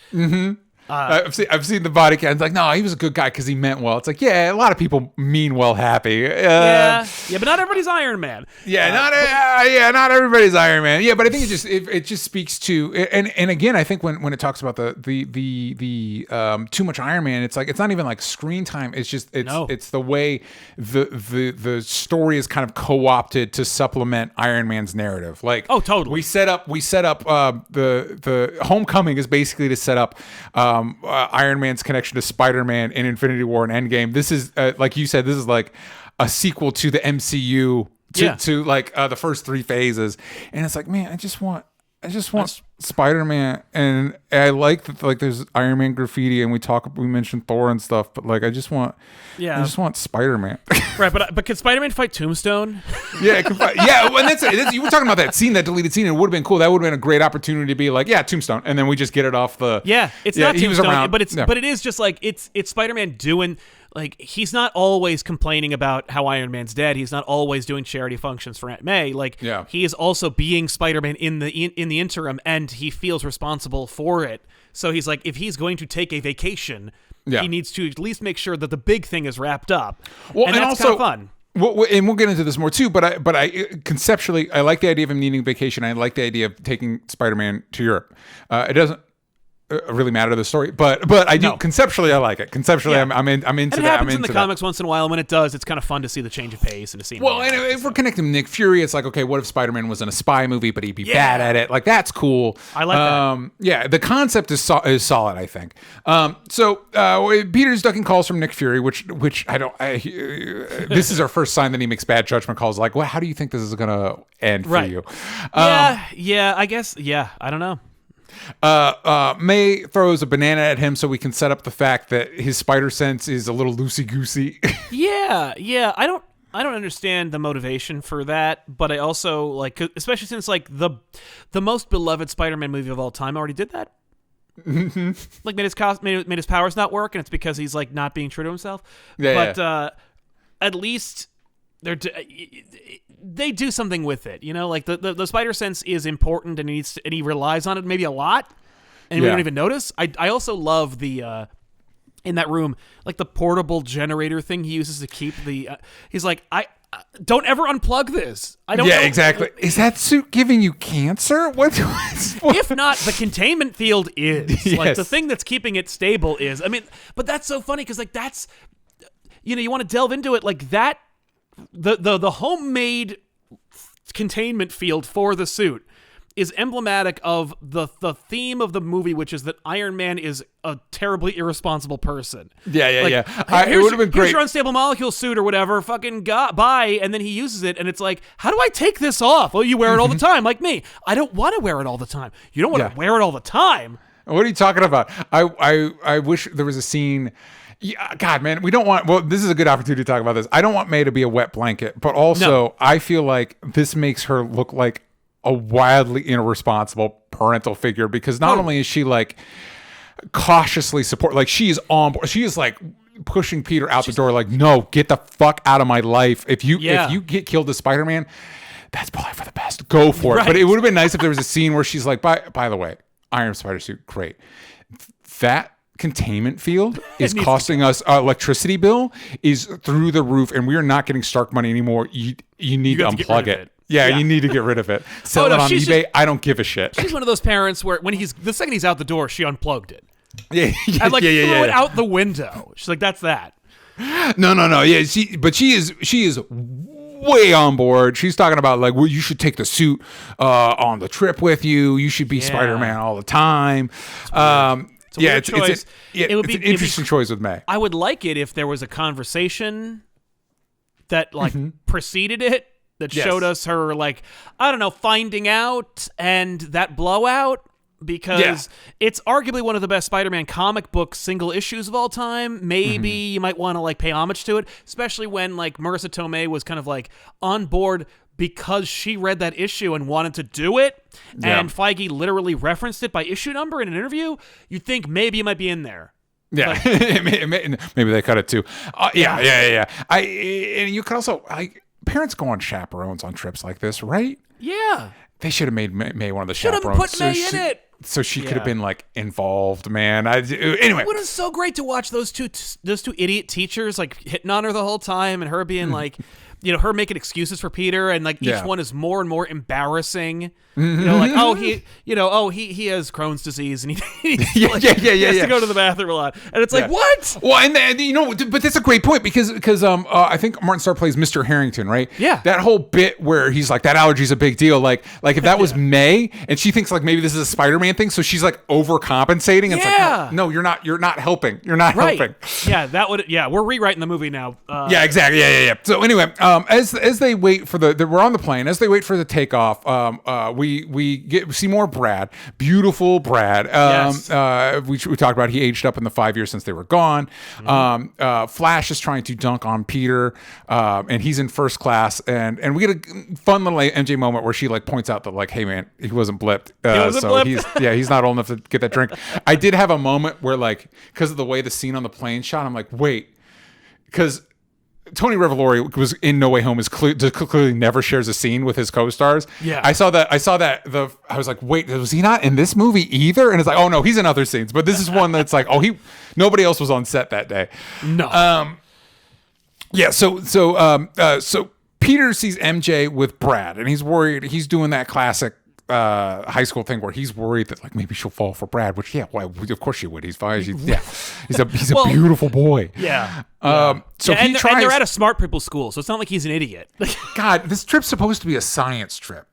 I've seen the body count. It's like, no, he was a good guy because he meant well. It's like, a lot of people mean well, Happy. But not everybody's Iron Man. Not everybody's Iron Man. Yeah, but I think it just speaks to, and again, I think when it talks about the too much Iron Man, it's like, it's not even like screen time. It's just it's the way the story is kind of co-opted to supplement Iron Man's narrative. Like, oh, totally. We set up the Homecoming is basically to set up Iron Man's connection to Spider-Man in Infinity War and Endgame. This is like you said, this is like a sequel to the MCU to like the first three phases, and it's like, man, I just want Spider-Man, and I like that, like, there's Iron Man graffiti, and we mentioned Thor and stuff, but like I just want Spider-Man. Right, but can Spider-Man fight Tombstone? Yeah, well, that's you were talking about that deleted scene, and it would have been cool. That would have been a great opportunity to be like, Tombstone, and then we just get it off the. Yeah, it's not Tombstone, he was around, but it is just like it's Spider-Man doing. Like, he's not always complaining about how Iron Man's dead. He's not always doing charity functions for Aunt May. Like, he is also being Spider-Man in the interim, and he feels responsible for it. So he's like, if he's going to take a vacation, he needs to at least make sure that the big thing is wrapped up. Well, and that's also kind of fun. And we'll get into this more too, but I conceptually, I like the idea of him needing vacation. I like the idea of taking Spider-Man to Europe. It doesn't really matter to the story, but I do conceptually. I like it. Conceptually, Yeah. I'm into And it that. happens in the comics once in a while, and when it does, it's kind of fun to see the change of pace and to see him Well, react, and if we're connecting Nick Fury, it's like, okay, what if Spider-Man was in a spy movie, but he'd be bad at it? Like, that's cool. I like that. Yeah, the concept is solid, I think. So Peter's ducking calls from Nick Fury, which this is our first sign that he makes bad judgment calls. Like, well, how do you think this is going to end for you? Yeah, I guess. Yeah, I don't know. May throws a banana at him so we can set up the fact that his spider sense is a little loosey-goosey. Yeah. I don't understand the motivation for that, but I also like, especially since like the most beloved Spider-Man movie of all time already did that. Like made his powers not work, and it's because he's like not being true to himself. At least they do something with it, you know. Like the spider sense is important, and he relies on it maybe a lot, and we don't even notice. I also love the in that room, like the portable generator thing he uses to keep the. He's like, I don't ever unplug this. I don't. Yeah, know. exactly. Is that suit giving you cancer? What? If not, the containment field is like Yes. the thing that's keeping it stable is. I mean, but that's so funny because like that's, you know, you want to delve into it like that. The homemade containment field for the suit is emblematic of the theme of the movie, which is that Iron Man is a terribly irresponsible person. Yeah. It would have been great. Here's your unstable molecule suit or whatever. Fucking bye. And then he uses it, and it's like, how do I take this off? Well, you wear it all the time, like me. I don't want to wear it all the time. You don't want to wear it all the time. What are you talking about? I wish there was a scene. Yeah, God, man, we don't want. Well, this is a good opportunity to talk about this. I don't want May to be a wet blanket, but also I feel like this makes her look like a wildly irresponsible parental figure, because not only is she like cautiously like she is on board, she is like pushing Peter out the door, like, no, get the fuck out of my life. If you get killed as Spider-Man, that's probably for the best. Go for it. But it would have been nice if there was a scene where she's like, by the way, Iron Spider suit, great. That containment field is costing us electricity bill is through the roof, and we are not getting Stark money anymore. You need to unplug it. Yeah, you need to get rid of it. Sell it on eBay. I don't give a shit. She's one of those parents where when the second he's out the door, she unplugged it. Yeah, and like threw it out the window. She's like, that's that. No. Yeah, she is way on board. She's talking about like, well, you should take the suit on the trip with you. You should be Spider-Man all the time. It's an interesting choice with May. I would like it if there was a conversation that like preceded it that showed us her like, I don't know, finding out and that blowout, because it's arguably one of the best Spider-Man comic book single issues of all time. Maybe you might want to like pay homage to it, especially when like Marissa Tomei was kind of like on board because she read that issue and wanted to do it, and Feige literally referenced it by issue number in an interview. You'd think maybe it might be in there. Yeah, maybe they cut it too. Yeah. And you could also parents go on chaperones on trips like this, right? Yeah, they should have made May one of the chaperones. Should have put May in it. So she could have been like involved, man. Anyway, it was so great to watch those two idiot teachers like hitting on her the whole time, and her being like, you know, her making excuses for Peter, and like each one is more and more embarrassing. You know, like he has Crohn's disease, and he has to go to the bathroom a lot, and it's like what? Well, and then, you know, but that's a great point because I think Martin Starr plays Mr. Harrington, right? Yeah, that whole bit where he's like, that allergy's a big deal. Like if that was May, and she thinks like maybe this is a Spider-Man thing, so she's like overcompensating. It's like, no, you're not helping. You're not helping. Yeah, that would. Yeah, we're rewriting the movie now. Yeah, exactly. Yeah. So anyway, as they wait for we're on the plane. As they wait for the takeoff, we see more Brad, beautiful Brad. We talked about he aged up in the 5 years since they were gone. Flash is trying to dunk on Peter, and he's in first class, and we get a fun little MJ moment where she like points out that like, hey man, he wasn't blipped. He's not old enough to get that drink. I did have a moment where like, because of the way the scene on the plane shot, I'm like, wait, because Tony Revolori was in No Way Home clearly never shares a scene with his co-stars. Yeah, I saw that. I was like, wait, was he not in this movie either? And it's like, oh no, he's in other scenes, but this is one that's like, nobody else was on set that day. No. Yeah. So Peter sees MJ with Brad, and he's worried. He's doing that classic high school thing where he's worried that like maybe she'll fall for Brad, which why of course she would. He's fine. He's a beautiful boy. Yeah. So and he tries. And they're at a smart people school, so it's not like he's an idiot. God, this trip's supposed to be a science trip.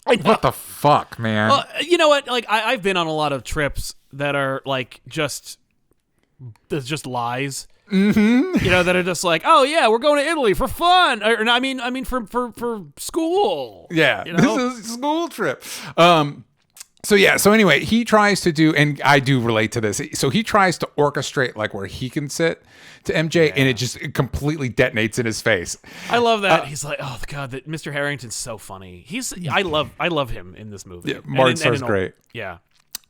What the fuck, man? You know what? Like I've been on a lot of trips that are like just lies. Mm-hmm. You know, that are just like, oh yeah, we're going to Italy for fun, or no, I mean for school. Yeah, you know? This is a school trip. So anyway, he tries to do, and I do relate to this. So he tries to orchestrate like where he can sit to MJ, and it just completely detonates in his face. I love that. He's like, oh god, that Mr. Harrington's so funny. I love him in this movie. Yeah, Martin Starr's great. Yeah.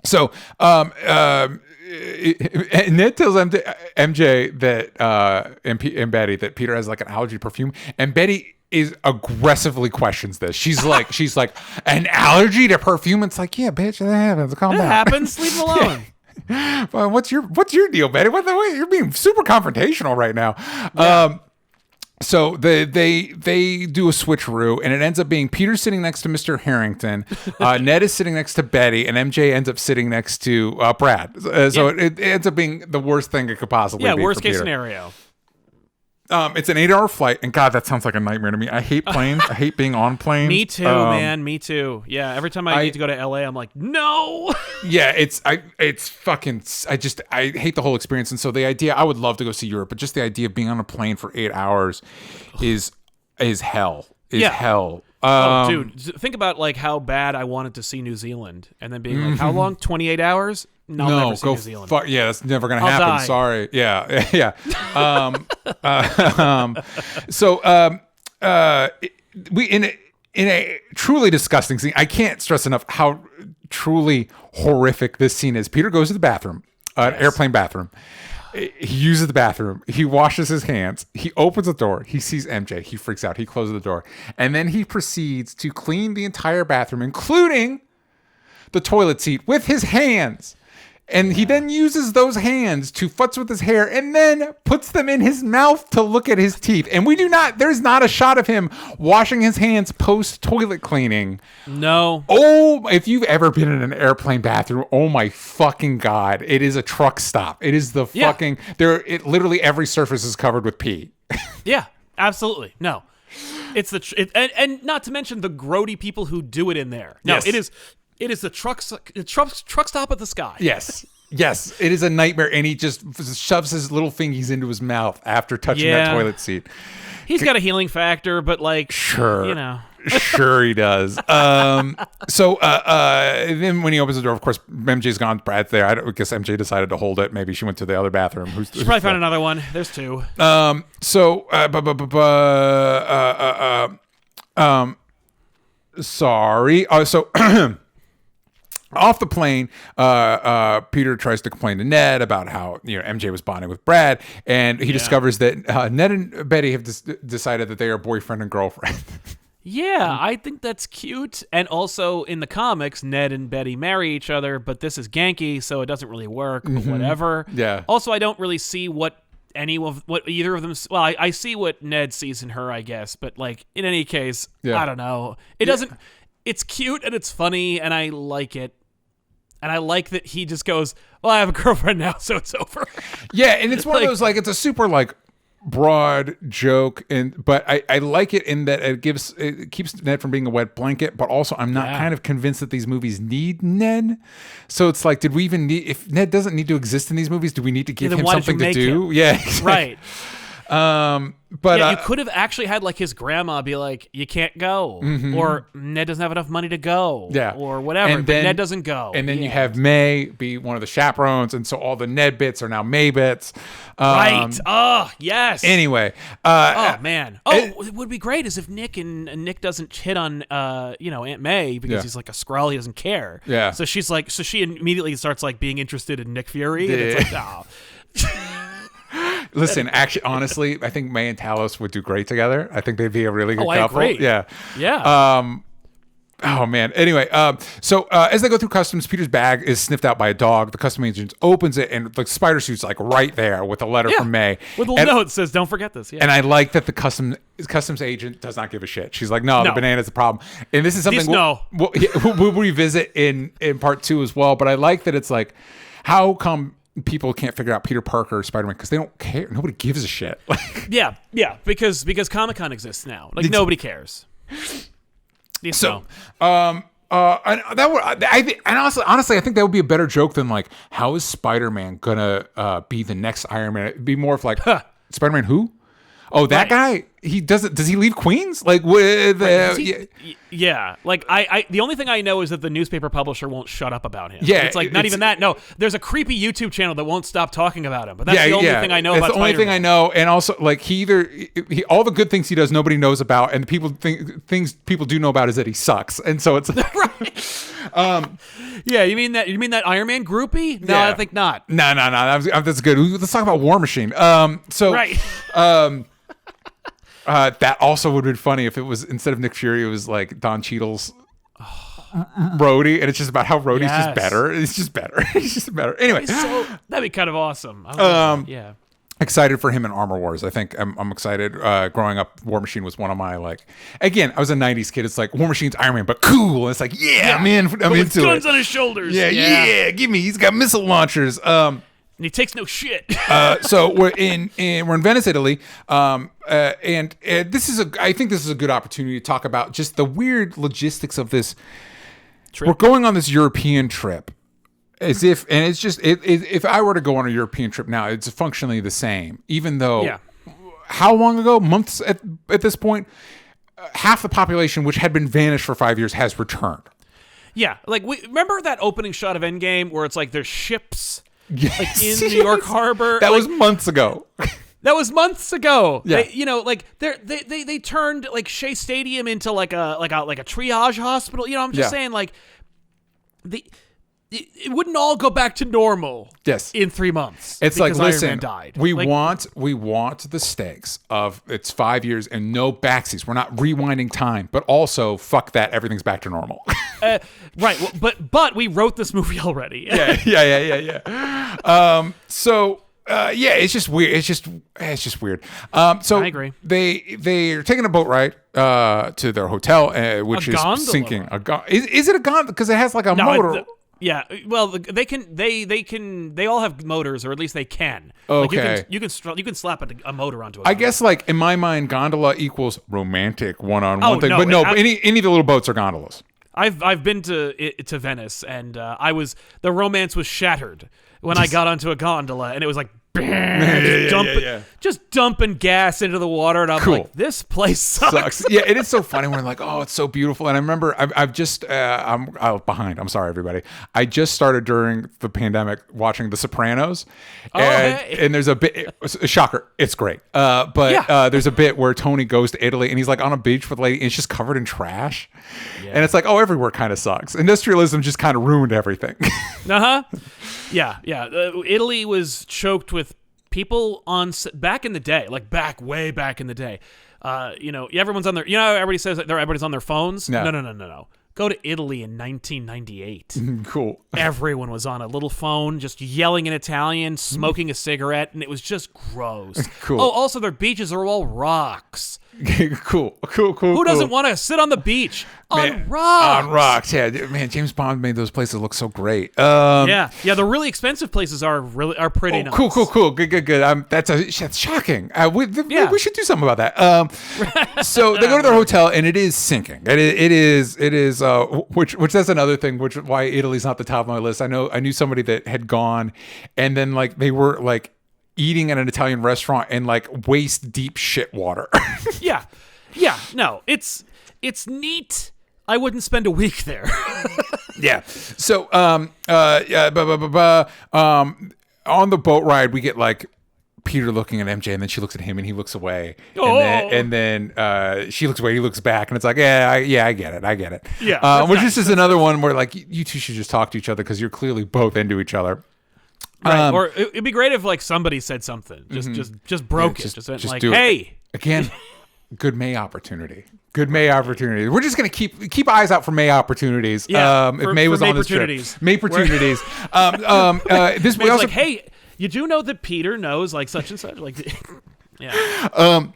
So, Ned tells MJ that and Betty that Peter has like an allergy to perfume, and Betty is aggressively questions this. She's like, an allergy to perfume? It's like, yeah, bitch, that happens. Calm down. It happens. Leave him alone. Well, what's your deal, Betty? You're being super confrontational right now. Yeah. So they do a switcheroo, and it ends up being Peter sitting next to Mr. Harrington, Ned is sitting next to Betty, and MJ ends up sitting next to Brad. So it ends up being the worst thing it could possibly be. Yeah, worst for case Peter. Scenario. It's an 8-hour flight, and God, that sounds like a nightmare to me. I hate planes. I hate being on planes. Me too, man. Me too. Yeah, every time I need to go to LA, I'm like, no. Yeah, I hate the whole experience. And so the idea, I would love to go see Europe, but just the idea of being on a plane for 8 hours is hell. Hell. Dude, think about like how bad I wanted to see New Zealand, and then being like, how long? 28 hours? No, I'll never see New Zealand. Yeah, that's never gonna happen. Die. Sorry. Yeah. We in a truly disgusting scene. I can't stress enough how truly horrific this scene is. Peter goes to the bathroom, airplane bathroom. He uses the bathroom. He washes his hands. He opens the door. He sees MJ. He freaks out. He closes the door. And then he proceeds to clean the entire bathroom, including the toilet seat, with his hands. And he then uses those hands to futz with his hair and then puts them in his mouth to look at his teeth. And there's not a shot of him washing his hands post toilet cleaning. No. Oh, if you've ever been in an airplane bathroom, oh my fucking God. It is a truck stop. It is the fucking, literally every surface is covered with pee. Yeah, absolutely. No. It's and not to mention the grody people who do it in there. No, yes. It is the truck stop at the sky. Yes. Yes. It is a nightmare. And he just shoves his little fingies into his mouth after touching that toilet seat. He's got a healing factor, but like, sure. You know. Sure he does. So then when he opens the door, of course, MJ's gone. Brad's there. I guess MJ decided to hold it. Maybe she went to the other bathroom. She probably found another one. There's two. Sorry. So off the plane, Peter tries to complain to Ned about how MJ was bonding with Brad, and he discovers that Ned and Betty have decided that they are boyfriend and girlfriend. Yeah, I think that's cute. And also in the comics, Ned and Betty marry each other, but this is Genki, so it doesn't really work. But whatever. Yeah. Also, I don't really see what either of them. Well, I see what Ned sees in her, I guess. But like in any case, I don't know. It doesn't. It's cute and it's funny, and I like it. And I like that he just goes, well, I have a girlfriend now, so it's over. Yeah, and it's one of those, like, it's a super, like, broad joke, but I like it in that it keeps Ned from being a wet blanket, but also I'm not kind of convinced that these movies need Ned. So it's like, did we even need, if Ned doesn't need to exist in these movies, do we need to give him something to do? Yeah, exactly. Right. But you could have actually had like his grandma be like, you can't go, or Ned doesn't have enough money to go, or whatever, but Ned doesn't go. And then you have May be one of the chaperones, and so all the Ned bits are now May bits. Right. Oh, yes. Anyway. Oh, man. It would be great is if Nick doesn't hit on, Aunt May because he's like a Skrull, he doesn't care. Yeah. So she's like, she immediately starts like being interested in Nick Fury, and it's like, oh. Listen, actually, honestly, I think May and Talos would do great together. I think they'd be a really good couple. Agree. Yeah. Yeah. Oh man. Anyway, so as they go through customs, Peter's bag is sniffed out by a dog. The custom agent opens it, and the spider suit's like right there with a letter from May, with a little note that says, "Don't forget this." Yeah. And I like that the customs agent does not give a shit. She's like, "No, the banana's the problem." And this is something we'll revisit in part 2 as well. But I like that it's like, how come people can't figure out Peter Parker or Spider-Man? Because they don't care. Nobody gives a shit. yeah, because Comic-Con exists now. Like nobody cares. So, and that would, honestly, I think that would be a better joke than like, how is Spider-Man gonna be the next Iron Man? It'd be more of like, Spider-Man who? Oh, that guy. He doesn't. Does he leave Queens? Like with yeah. Like I the only thing I know is that the newspaper publisher won't shut up about him. Yeah, it's like not even that. No, there's a creepy YouTube channel that won't stop talking about him. But that's the only thing I know about. That's the only thing I know. And also, like he all the good things he does, nobody knows about, and the things people do know about is that he sucks. And so it's right. Yeah, you mean that Iron Man groupie? No, I think not. No. That's good. Let's talk about War Machine. Right. That also would have been funny if it was, instead of Nick Fury, it was like Don Cheadle's Rhodey, and it's just about how Rhodey's just better. It's just better. He's just better. Anyway, that'd be kind of awesome. Yeah. Excited for him in Armor Wars. I think I'm excited. Growing up, War Machine was one of my, like, again, I was a 90s kid. It's like War Machine's Iron Man, but cool. And it's like, I'm into guns on his shoulders. Yeah, give me. He's got missile launchers. And he takes no shit. So we're in Venice, Italy, and this is I think this is a good opportunity to talk about just the weird logistics of this trip. We're going on this European trip, as if, and it's just if I were to go on a European trip now, it's functionally the same. Even though, how long ago? Months at this point, half the population, which had been vanished for 5 years, has returned. Yeah, like remember that opening shot of Endgame where it's like there's ships. Yes, like in New York Harbor. That was months ago. That was months ago. Yeah. They turned like Shea Stadium into like a triage hospital. I'm just saying, like, it wouldn't all go back to normal. Yes. In 3 months. It's like, listen, Iron Man died. we want the stakes of it's 5 years and no backseats. We're not rewinding time, but also fuck that, everything's back to normal. Right. Well, but we wrote this movie already. Yeah. It's just weird. It's just weird. So I agree. They're taking a boat ride to their hotel, which is sinking. Is it a gondola? Because it has like a motor. Yeah, well, they all have motors, or at least they can. Okay, like you can slap a motor onto it. I guess, like, in my mind, gondola equals romantic one-on-one thing. But any of the little boats are gondolas. I've been to Venice, and the romance was shattered when I got onto a gondola, and it was like, just dumping gas into the water, and I'm like, this place sucks. Yeah, it is so funny when like, oh, it's so beautiful. And I remember I've just I'm behind. I'm sorry, everybody. I just started during the pandemic watching The Sopranos, and there's a bit, a shocker, it's great. But there's a bit where Tony goes to Italy and he's like on a beach with a lady and it's just covered in trash, and it's like, oh, everywhere kind of sucks. Industrialism just kind of ruined everything. Yeah. Italy was choked with people back in the day, like way back in the day. Everyone's on their. Everybody says that everybody's on their phones. No. Go to Italy in 1998. Cool. Everyone was on a little phone, just yelling in Italian, smoking a cigarette, and it was just gross. Cool. Oh, also their beaches are all rocks. Cool. Who doesn't want to sit on the beach on rocks? On rocks, yeah. Man, James Bond made those places look so great. The really expensive places are pretty nice. Cool. Good. That's shocking. We should do something about that. So they go to their hotel and it is sinking. It is. Which that's another thing. Why Italy's not the top of my list. I knew somebody that had gone, and then like they were like eating at an Italian restaurant and like waist deep shit water. No, it's neat. I wouldn't spend a week there. Yeah. So on the boat ride we get like Peter looking at MJ, and then she looks at him and he looks away, and then she looks away, he looks back, and it's like, I get it. Yeah. Which is another one where like you two should just talk to each other because you're clearly both into each other. Right. Or it'd be great if like somebody said something, just broke it, just like, hey, again. Good May opportunity. Good May opportunity. We're just gonna keep eyes out for May opportunities. Yeah, if May was May on this trip, opportunities. May opportunities. This we May's also like, hey, you do know that Peter knows like such and such, like, yeah.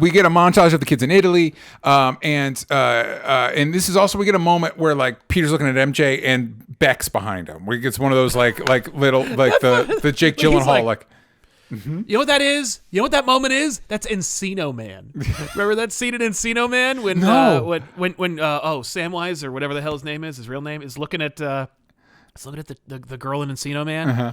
We get a montage of the kids in Italy, and this is also we get a moment where like Peter's looking at MJ and Beck's behind him. Where he gets one of those like little like the Jake Gyllenhaal like. You know what that is? You know what that moment is? That's Encino Man. Remember that scene in Encino Man when when Samwise or whatever the hell his name is, his real name, is looking at the girl in Encino Man. Uh-huh.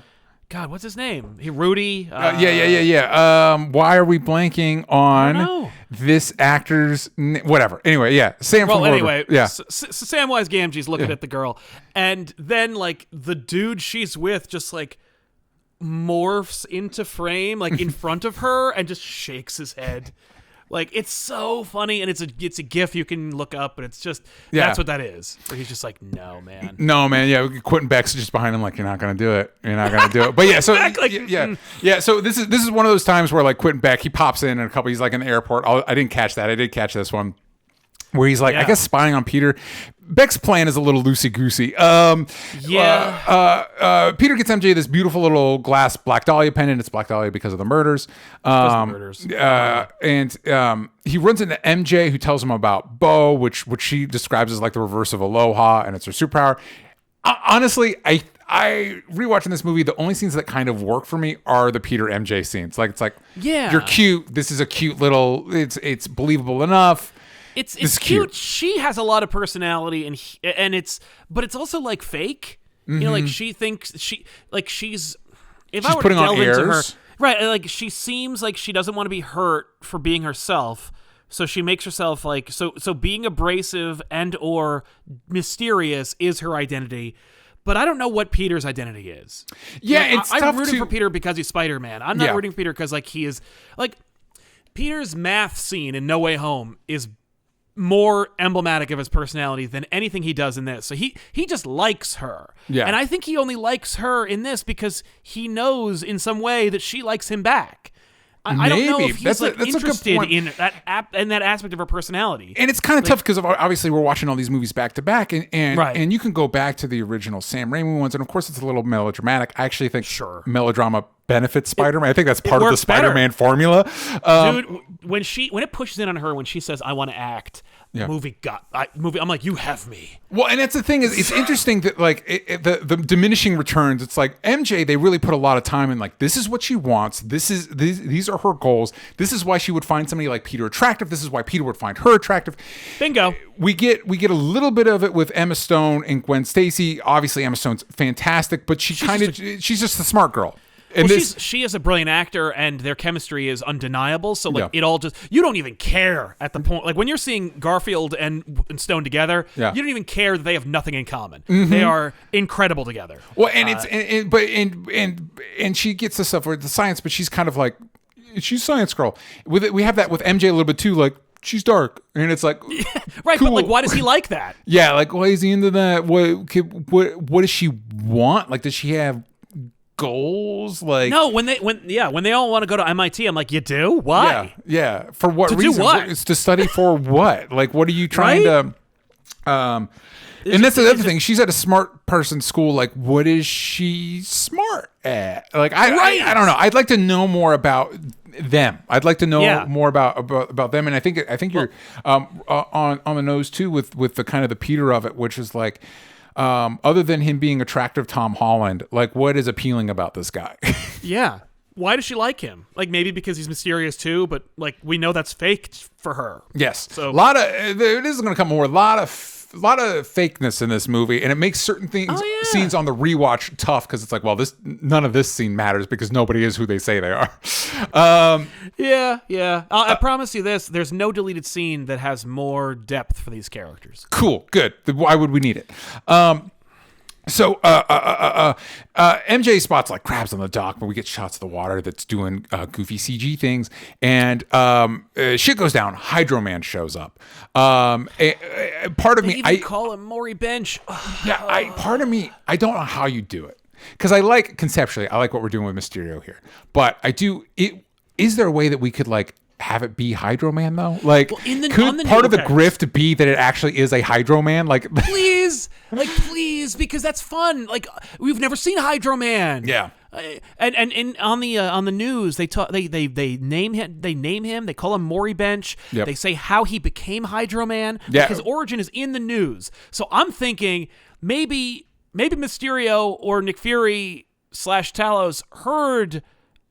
God, what's his name? Rudy. Yeah. Why are we blanking on this actor's whatever? Anyway, yeah, Sam. Well, from anyway, yeah. Samwise Gamgee's looking at the girl, and then like the dude she's with just like morphs into frame like in front of her and just shakes his head. Like, it's so funny, and it's a gif you can look up, but it's just that's what that is. Where he's just like, no man, yeah. Quentin Beck's just behind him, like, you're not gonna do it. But yeah, so yeah. So this is one of those times where like Quentin Beck, he pops in a couple. He's like in the airport. I didn't catch that. I did catch this one. Where he's like, I guess spying on Peter. Beck's plan is a little loosey-goosey. Peter gets MJ this beautiful little glass Black Dahlia pendant. It's Black Dahlia because of the murders. And he runs into MJ, who tells him about Bo, which she describes as like the reverse of Aloha, and it's her superpower. Honestly, I rewatching this movie, the only scenes that kind of work for me are the Peter MJ scenes. Like, it's like, you're cute. This is a cute little. It's believable enough. It's cute. She has a lot of personality, and it's also like fake. Mm-hmm. You know, like she thinks she's. If I were to delve into her, right? Like, she seems like she doesn't want to be hurt for being herself, so she makes herself like so. Being abrasive and or mysterious is her identity. But I don't know what Peter's identity is. Yeah, like, it's tough I'm rooting for Peter because he's Spider-Man. I'm not rooting for Peter because like he is like Peter's math scene in No Way Home is more emblematic of his personality than anything he does in this. So he just likes her. Yeah. And I think he only likes her in this because he knows in some way that she likes him back. I don't know if he's interested in that aspect of her personality. And it's kind of tough because obviously we're watching all these movies back to back, and you can go back to the original Sam Raimi ones, and of course it's a little melodramatic. I actually think melodrama benefits Spider-Man. I think that's part of the Spider-Man formula. Dude, when it pushes in on her, when she says, "I want to act," movie. I'm like, you have me. Well, and that's the thing is, it's interesting that like the diminishing returns. It's like MJ, they really put a lot of time in. Like, this is what she wants. These are her goals. This is why she would find somebody like Peter attractive. This is why Peter would find her attractive. Bingo. We get a little bit of it with Emma Stone and Gwen Stacy. Obviously, Emma Stone's fantastic, but she's just a smart girl. And she is a brilliant actor, and their chemistry is undeniable. So like it all just, you don't even care at the point. Like when you're seeing Garfield and Stone together, you don't even care that they have nothing in common. Mm-hmm. They are incredible together. Well, and and she gets the stuff with the science, but she's kind of like, she's a science girl. We have that with MJ a little bit too. Like, she's dark, and it's like, right? Cool. But like, why does he like that? Yeah, like, why is he into that? What does she want? Like, does she have goals? Like, no, when they all want to go to MIT, I'm like, you do? Why? Yeah. For what to reason? Do what? It's to study for what? Like, what are you trying to? And that's the other thing. She's at a smart person school. Like, what is she smart at? Like, I don't know. I'd like to know more about them. I'd like to know more about them. And I think you're on the nose too with the kind of the Peter of it, which is like, other than him being attractive Tom Holland, like, what is appealing about this guy? Yeah. Why does she like him? Like, maybe because he's mysterious too, but like, we know that's fake for her. Yes. So it is going to come more. A lot of fakeness in this movie, and it makes certain scenes on the rewatch tough because it's like, well, none of this scene matters because nobody is who they say they are. I promise you this: there's no deleted scene that has more depth for these characters. Cool, good. Why would we need it? So MJ spots like crabs on the dock, but we get shots of the water that's doing goofy CG things, and shit goes down. Hydro Man shows up. Part of me, I call him Maury Bench. Part of me, I don't know how you do it, because I like conceptually, I like what we're doing with Mysterio here, but I do. Is there a way that we could like have it be Hydro Man though? Like, could part of the grift be that it actually is a Hydro Man? Like, please, because that's fun. Like, we've never seen Hydro Man. Yeah. And on the news they name him, they call him Maury Bench. Yep. They say how he became Hydro Man. Yeah. His origin is in the news. So I'm thinking maybe Mysterio or Nick Fury / Talos heard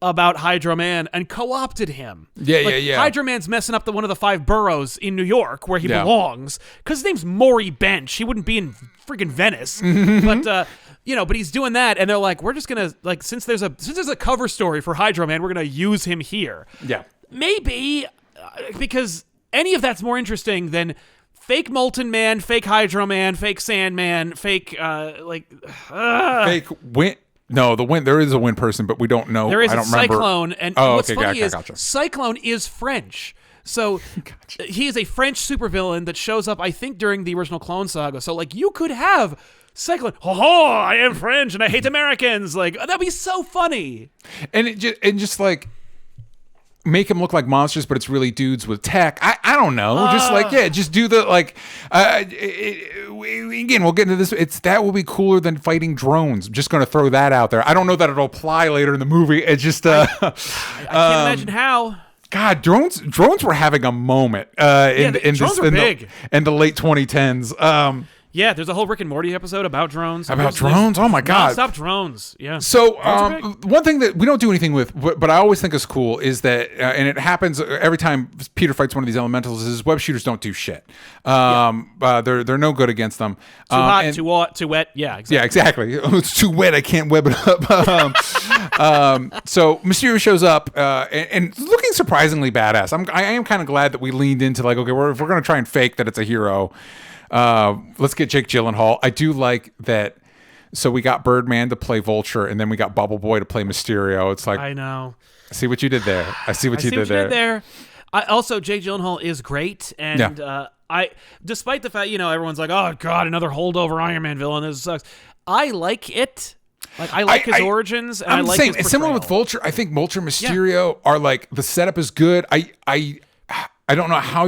about Hydro Man and co-opted him. Yeah. Hydro Man's messing up one of the 5 boroughs in New York where he belongs, because his name's Maury Bench. He wouldn't be in freaking Venice. But but he's doing that, and they're like, we're just gonna, like, since there's a cover story for Hydro Man, we're gonna use him here. Yeah. Maybe because any of that's more interesting than fake Molten Man, fake Hydro Man, fake Sandman, fake fake Wind. No, the Wind. There is a Wind person, but we don't know. There is I don't a Cyclone, remember. and oh, what's okay, funny is gotcha. Cyclone is French. So he is a French supervillain that shows up, I think, during the original Clone Saga. So, like, you could have Cyclone, I am French and I hate Americans. Like, that'd be so funny. And just like make him look like monsters, but it's really dudes with tech. I don't know. Just do the again, we'll get into this. That will be cooler than fighting drones. I'm just going to throw that out there. I don't know that it'll apply later in the movie. It's just I can't imagine how. God, drones were having a moment in the late 2010s. Yeah, there's a whole Rick and Morty episode about drones. About drones? Oh my God. Stop drones. Yeah. So one thing that we don't do anything with, but I always think is cool, is that, and it happens every time Peter fights one of these elementals, is web shooters don't do shit. They're no good against them. Too hot, too wet. Yeah, exactly. Yeah, exactly. It's too wet. I can't web it up. So Mysterio shows up and looking surprisingly badass. I am kind of glad that we leaned into, like, okay, if we're going to try and fake that it's a hero, let's get Jake Gyllenhaal. I do like that. So we got Birdman to play Vulture, and then we got Bubble Boy to play Mysterio. It's like, I know. I see what you did there. I see what you did there. Also, Jake Gyllenhaal is great, and despite the fact, everyone's like, oh God, another holdover Iron Man villain. This sucks. I like it. Like, I like his origins, and I like his portrayal. Similar with Vulture. I think Vulture and Mysterio are like, the setup is good. I don't know how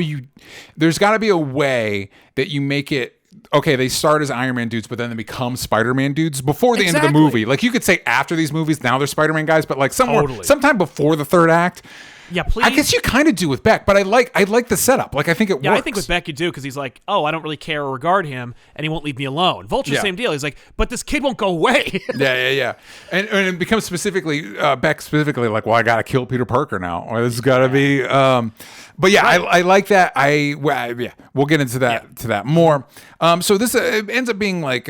there's got to be a way that you make it, okay, they start as Iron Man dudes, but then they become Spider-Man dudes before the end of the movie. Like, you could say after these movies, now they're Spider-Man guys, but like sometime before the third act. Yeah, please. I guess you kind of do with Beck, but I like the setup. Like, I think it works. Yeah, I think with Beck you do, because he's like, oh, I don't really care or regard him, and he won't leave me alone. Vulture, same deal. He's like, but this kid won't go away. Yeah. And it becomes Beck specifically like, well, I got to kill Peter Parker now. Or this has got to be. But yeah, right. I like that. We'll get into that to that more. So this ends up being like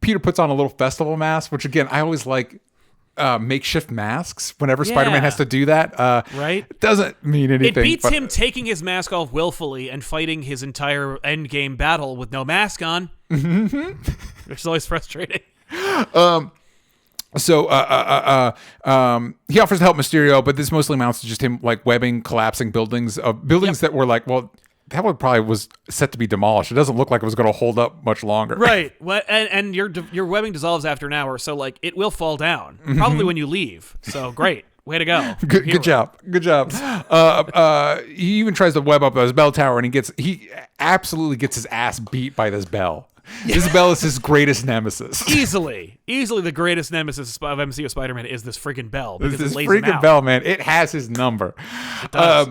Peter puts on a little festival mask, which again I always like. Makeshift masks whenever Spider-Man has to do that. Right? It doesn't mean anything. It beats him taking his mask off willfully and fighting his entire Endgame battle with no mask on. Which is always frustrating. So he offers to help Mysterio, but this mostly amounts to just him like webbing collapsing buildings that were like, well, that one probably was set to be demolished. It doesn't look like it was going to hold up much longer. Right. Well, and your webbing dissolves after an hour, so like it will fall down probably when you leave. So great. Way to go. Good job. He even tries to web up his bell tower, and he absolutely gets his ass beat by this bell. This bell is his greatest nemesis. Easily the greatest nemesis of MCU Spider-Man is this friggin' bell. Because this it lays him freaking out. bell, man. It has his number. It does.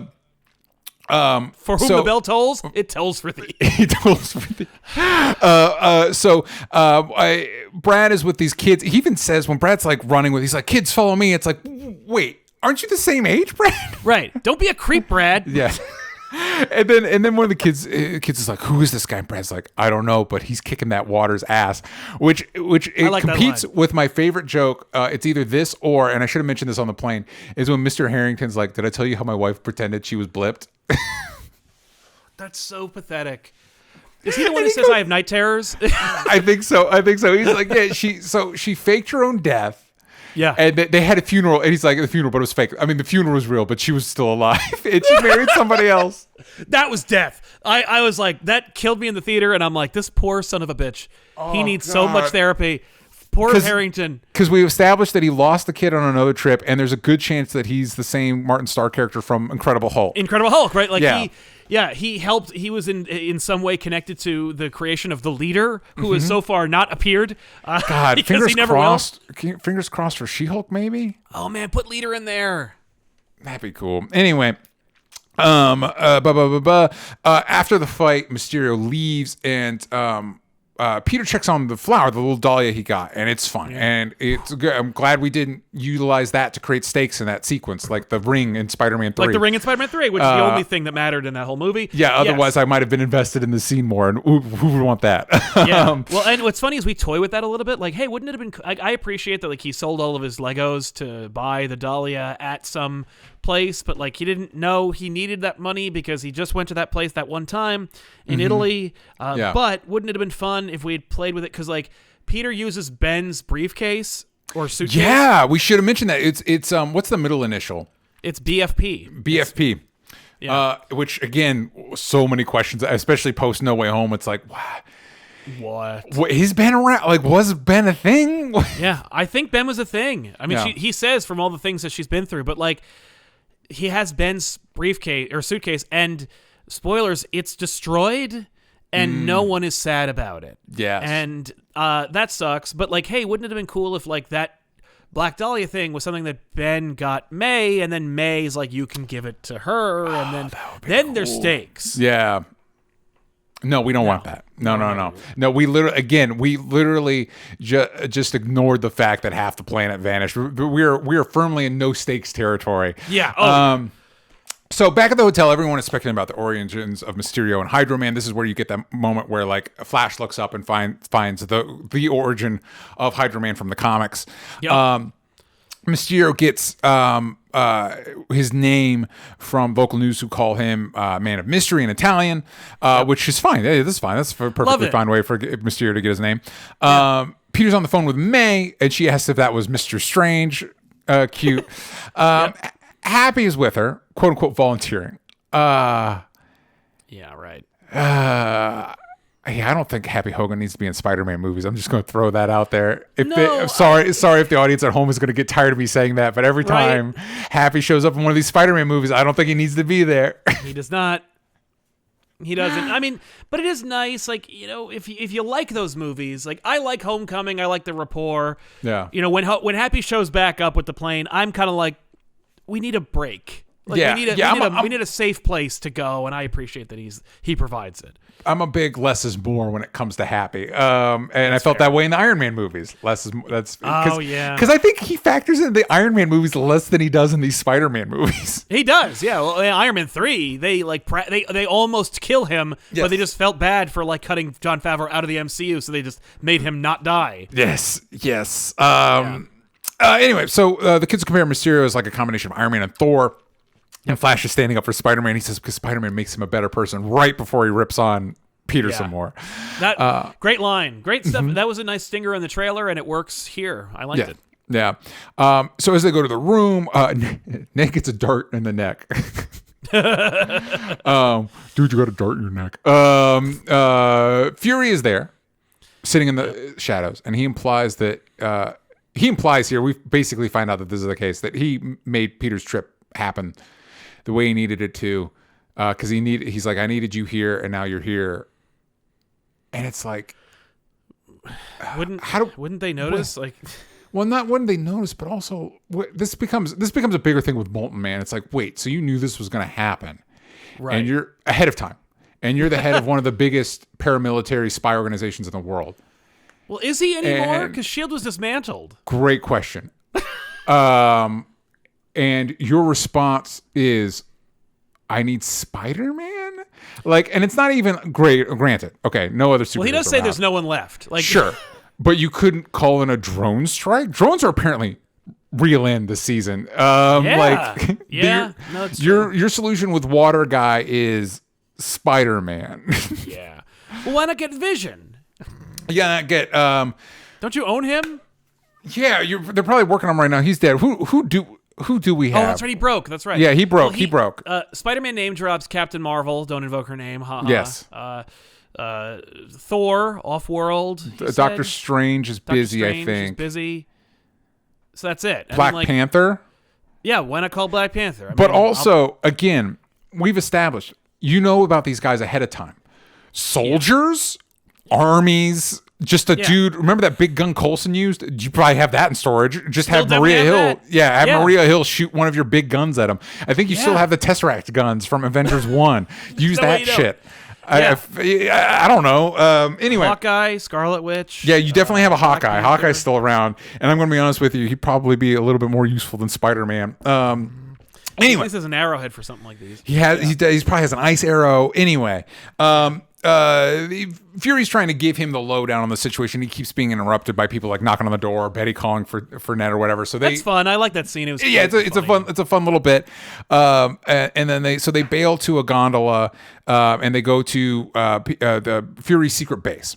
For whom the bell tolls, it tolls for thee. It tolls for thee. Brad is with these kids. He even says when Brad's like running with, he's like, kids follow me. It's like, wait, aren't you the same age, Brad? Right. Don't be a creep, Brad. Yeah. And then one of the kids is like, who is this guy? And Brad's like, I don't know, but he's kicking that water's ass, which it competes with my favorite joke. It's either this or, and I should have mentioned this on the plane, is when Mr. Harrington's like, did I tell you how my wife pretended she was blipped? That's so pathetic. Is he the one who says I have night terrors? I think so. He's like, yeah, she faked her own death. Yeah. And they had a funeral, and he's like, the funeral, but it was fake. I mean, the funeral was real, but she was still alive, and she married somebody else. That was death. I was like, that killed me in the theater, and I'm like, this poor son of a bitch. He needs so much therapy. Poor Harrington. Because we established that he lost the kid on another trip, and there's a good chance that he's the same Martin Starr character from Incredible Hulk. Incredible Hulk, right? Like Yeah. he helped. He was in some way connected to the creation of the Leader, who has so far not appeared. God, fingers crossed. Fingers crossed for She-Hulk, maybe. Oh man, put Leader in there. That'd be cool. Anyway, after the fight, Mysterio leaves, and Peter checks on the flower, the little dahlia he got, and it's fun. Yeah. And it's good. I'm glad we didn't utilize that to create stakes in that sequence, like the ring in Spider-Man 3. Like the ring in Spider-Man 3, which is the only thing that mattered in that whole movie. Yeah, otherwise I might have been invested in the scene more, and who would want that? Yeah. Well, and what's funny is we toy with that a little bit. Like, hey, wouldn't it have been... I appreciate that, like, he sold all of his Legos to buy the dahlia at some place, but like he didn't know he needed that money because he just went to that place that one time in Italy. But wouldn't it have been fun if we had played with it? Because like Peter uses Ben's briefcase or suitcase. Yeah, we should have mentioned that. It's what's the middle initial? It's BFP. BFP. Yeah. Which again, so many questions, especially post No Way Home. It's like, what? Is Ben around? Like, was Ben a thing? Yeah, I think Ben was a thing. I mean, he says from all the things that she's been through, but like. He has Ben's briefcase or suitcase, and spoilers, it's destroyed, and no one is sad about it. Yes. And that sucks. But like, hey, wouldn't it have been cool if like that Black Dahlia thing was something that Ben got May, and then May's like, you can give it to her, and then cool. There's stakes. Yeah. No, we don't want that. No, we literally just ignored the fact that half the planet vanished. We are firmly in no stakes territory. Yeah. So back at the hotel, everyone is speculating about the origins of Mysterio and Hydro Man. This is where you get that moment where like Flash looks up and finds the origin of Hydro Man from the comics. Yep. Mysterio gets his name from Vocal News, who call him Man of Mystery in Italian, which is fine. This is fine. That's a perfectly fine way for Mysterio to get his name. Peter's on the phone with May, and she asks if that was Mr. Strange. Cute. Happy is with her, quote unquote, volunteering. Yeah, right. I don't think Happy Hogan needs to be in Spider-Man movies. I'm just going to throw that out there. Sorry if the audience at home is going to get tired of me saying that, but every time Happy shows up in one of these Spider-Man movies, I don't think he needs to be there. He does not. He doesn't. I mean, but it is nice, like, you know, if you like those movies, like I like Homecoming, I like the rapport. Yeah. You know, when Happy shows back up with the plane, I'm kind of like, we need a break. Like, we need a safe place to go, and I appreciate that he provides it. I'm a big less is more when it comes to Happy, and I felt that way in the Iron Man movies. Less is more. Because I think he factors in the Iron Man movies less than he does in these Spider-Man movies. He does, yeah. Well, in Iron Man 3, they they almost kill him, but they just felt bad for like cutting Jon Favreau out of the MCU, so they just made him not die. Yes. Anyway, so the kids compare Mysterio as like a combination of Iron Man and Thor. And Flash is standing up for Spider-Man. He says because Spider-Man makes him a better person right before he rips on Peter some more. That great line. Great stuff. That was a nice stinger in the trailer, and it works here. I liked it. Yeah. So as they go to the room, Nick gets a dart in the neck. Dude, you got a dart in your neck. Fury is there, sitting in the shadows, and he implies that here, we basically find out that this is the case, that he made Peter's trip happen the way he needed it to, because he's like, I needed you here, and now you're here, and it's like, wouldn't they notice? Not wouldn't they notice, but also this becomes a bigger thing with Molten Man. It's like, wait, so you knew this was going to happen, right? And you're ahead of time, and you're the head of one of the biggest paramilitary spy organizations in the world. Well, is he anymore? Because S.H.I.E.L.D. was dismantled. Great question. And your response is, I need Spider-Man? Like, and it's not even great. Granted, okay, no other superheroes. Well, he does say there's no one left. Like, sure, but you couldn't call in a drone strike. Drones are apparently real in this season. Your solution with Water Guy is Spider-Man. Yeah. Well, why not get Vision? Don't you own him? Yeah, they're probably working on him right now. He's dead. Who do we have? Oh, that's right. He broke. That's right. Yeah, he broke. He broke. Spider-Man name drops Captain Marvel. Don't invoke her name. Ha ha. Yes. Thor, Off-World. Doctor Strange is busy, I think. Is busy. So that's it. Black Panther. Yeah, why not call Black Panther? But also, again, we've established, you know about these guys ahead of time. Soldiers, armies, just a dude. Remember that big gun Coulson used? You probably have that in storage. Just have Maria Hill. Maria Hill shoot one of your big guns at him. I think you still have the Tesseract guns from Avengers 1. Use that shit. I don't know. Anyway, Hawkeye, Scarlet Witch. Yeah, you definitely have a Hawkeye. Hawkeye's still around, and I'm going to be honest with you. He'd probably be a little bit more useful than Spider-Man. Anyway, at least has an arrowhead for something like these. He probably has an ice arrow. Anyway, Fury's trying to give him the lowdown on the situation. He keeps being interrupted by people like knocking on the door, Betty calling for Ned or whatever. So that's fun. I like that scene. It was it's a fun little bit. And then they bail to a gondola and they go to the Fury's secret base.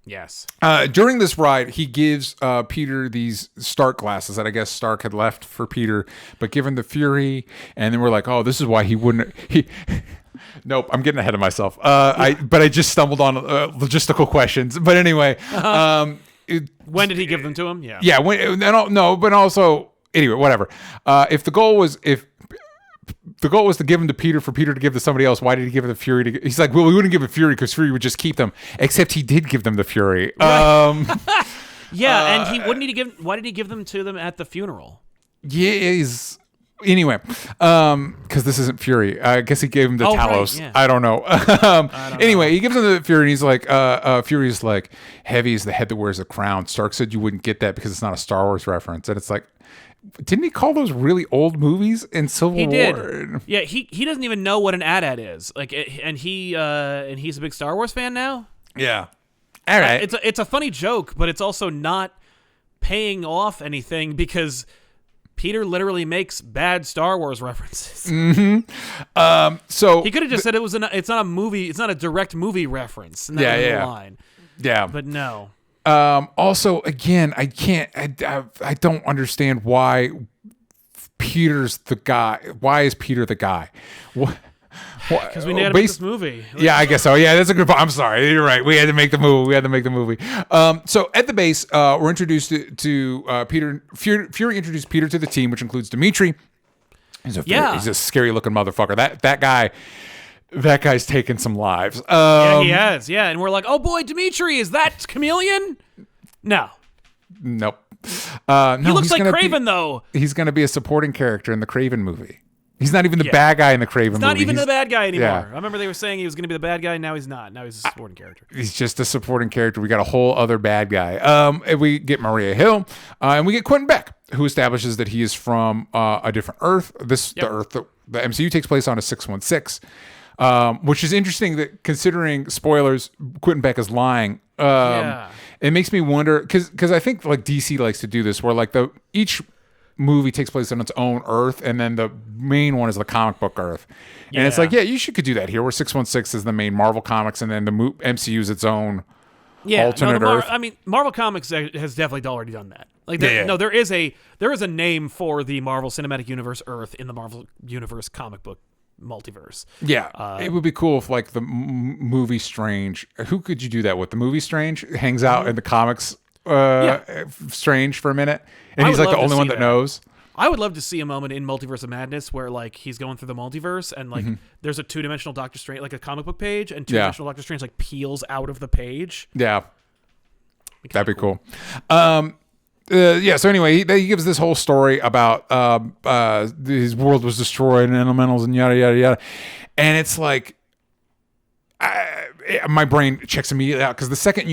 Yes. During this ride, he gives Peter these Stark glasses that I guess Stark had left for Peter, but given the Fury, and then we're like, oh, this is why he wouldn't. Nope, I'm getting ahead of myself. I just stumbled on logistical questions. But anyway, when did he give them to him? Yeah. Yeah. But also, anyway, whatever. If the goal was to give them to Peter for Peter to give to somebody else, why did he give it to Fury? He's like, well, we wouldn't give it Fury because Fury would just keep them. Except he did give them to Fury. Right. Yeah, and why did he give them to them at the funeral? Yeah, anyway, because this isn't Fury. I guess he gave him to Talos. Right, yeah. I don't know. Anyway, he gives him to Fury, and he's like, Fury's like, heavy is the head that wears a crown. Stark said you wouldn't get that because it's not a Star Wars reference. And it's like, didn't he call those really old movies in Civil War? He did. Yeah, he doesn't even know what an AT-AT is. Like, and he's a big Star Wars fan now. Yeah. All right. It's a funny joke, but it's also not paying off anything because Peter literally makes bad Star Wars references. Mm-hmm. So he could have just said it's not a movie. It's not a direct movie reference. And that was the line. Yeah. But no. Also, again, I don't understand why Peter's the guy. Why is Peter the guy? Because we had to make this movie. Yeah, I guess so. Yeah, that's a good point. I'm sorry. You're right. We had to make the movie. So at the base, we're introduced to Peter. Fury introduced Peter to the team, which includes Dimitri. He's a scary looking motherfucker. That guy's taken some lives. Yeah, he has. Yeah, and we're like, oh boy, Dimitri, is that Chameleon? No. Nope. No, he looks like Kraven, though. He's going to be a supporting character in the Kraven movie. He's not even the bad guy in the Kraven movie. He's not even the bad guy anymore. Yeah. I remember they were saying he was going to be the bad guy. Now he's not. Now he's a supporting character. He's just a supporting character. We got a whole other bad guy. We get Maria Hill, and we get Quentin Beck, who establishes that he is from a different Earth. The Earth that the MCU takes place on is 616, which is interesting that considering spoilers, Quentin Beck is lying. It makes me wonder because I think like DC likes to do this, where like each movie takes place on its own Earth, and then the main one is the comic book Earth. And it's like, you could do that here, where 616 is the main Marvel Comics, and then the MCU is its own alternate Earth. I mean, Marvel Comics has definitely already done that. Like, there is a name for the Marvel Cinematic Universe Earth in the Marvel Universe comic book multiverse. Yeah, it would be cool if like the movie Strange. Who could you do that with? The movie Strange hangs out in the comics. Strange for a minute, and he's like the only one that knows. I would love to see a moment in Multiverse of Madness where like he's going through the multiverse and like there's a 2-dimensional Doctor Strange, like a comic book page, and 2-dimensional Doctor Strange like peels out of the page. Yeah, that'd be cool. So anyway, he gives this whole story about his world was destroyed and elementals and yada yada yada, and it's like. My brain checks immediately out because the second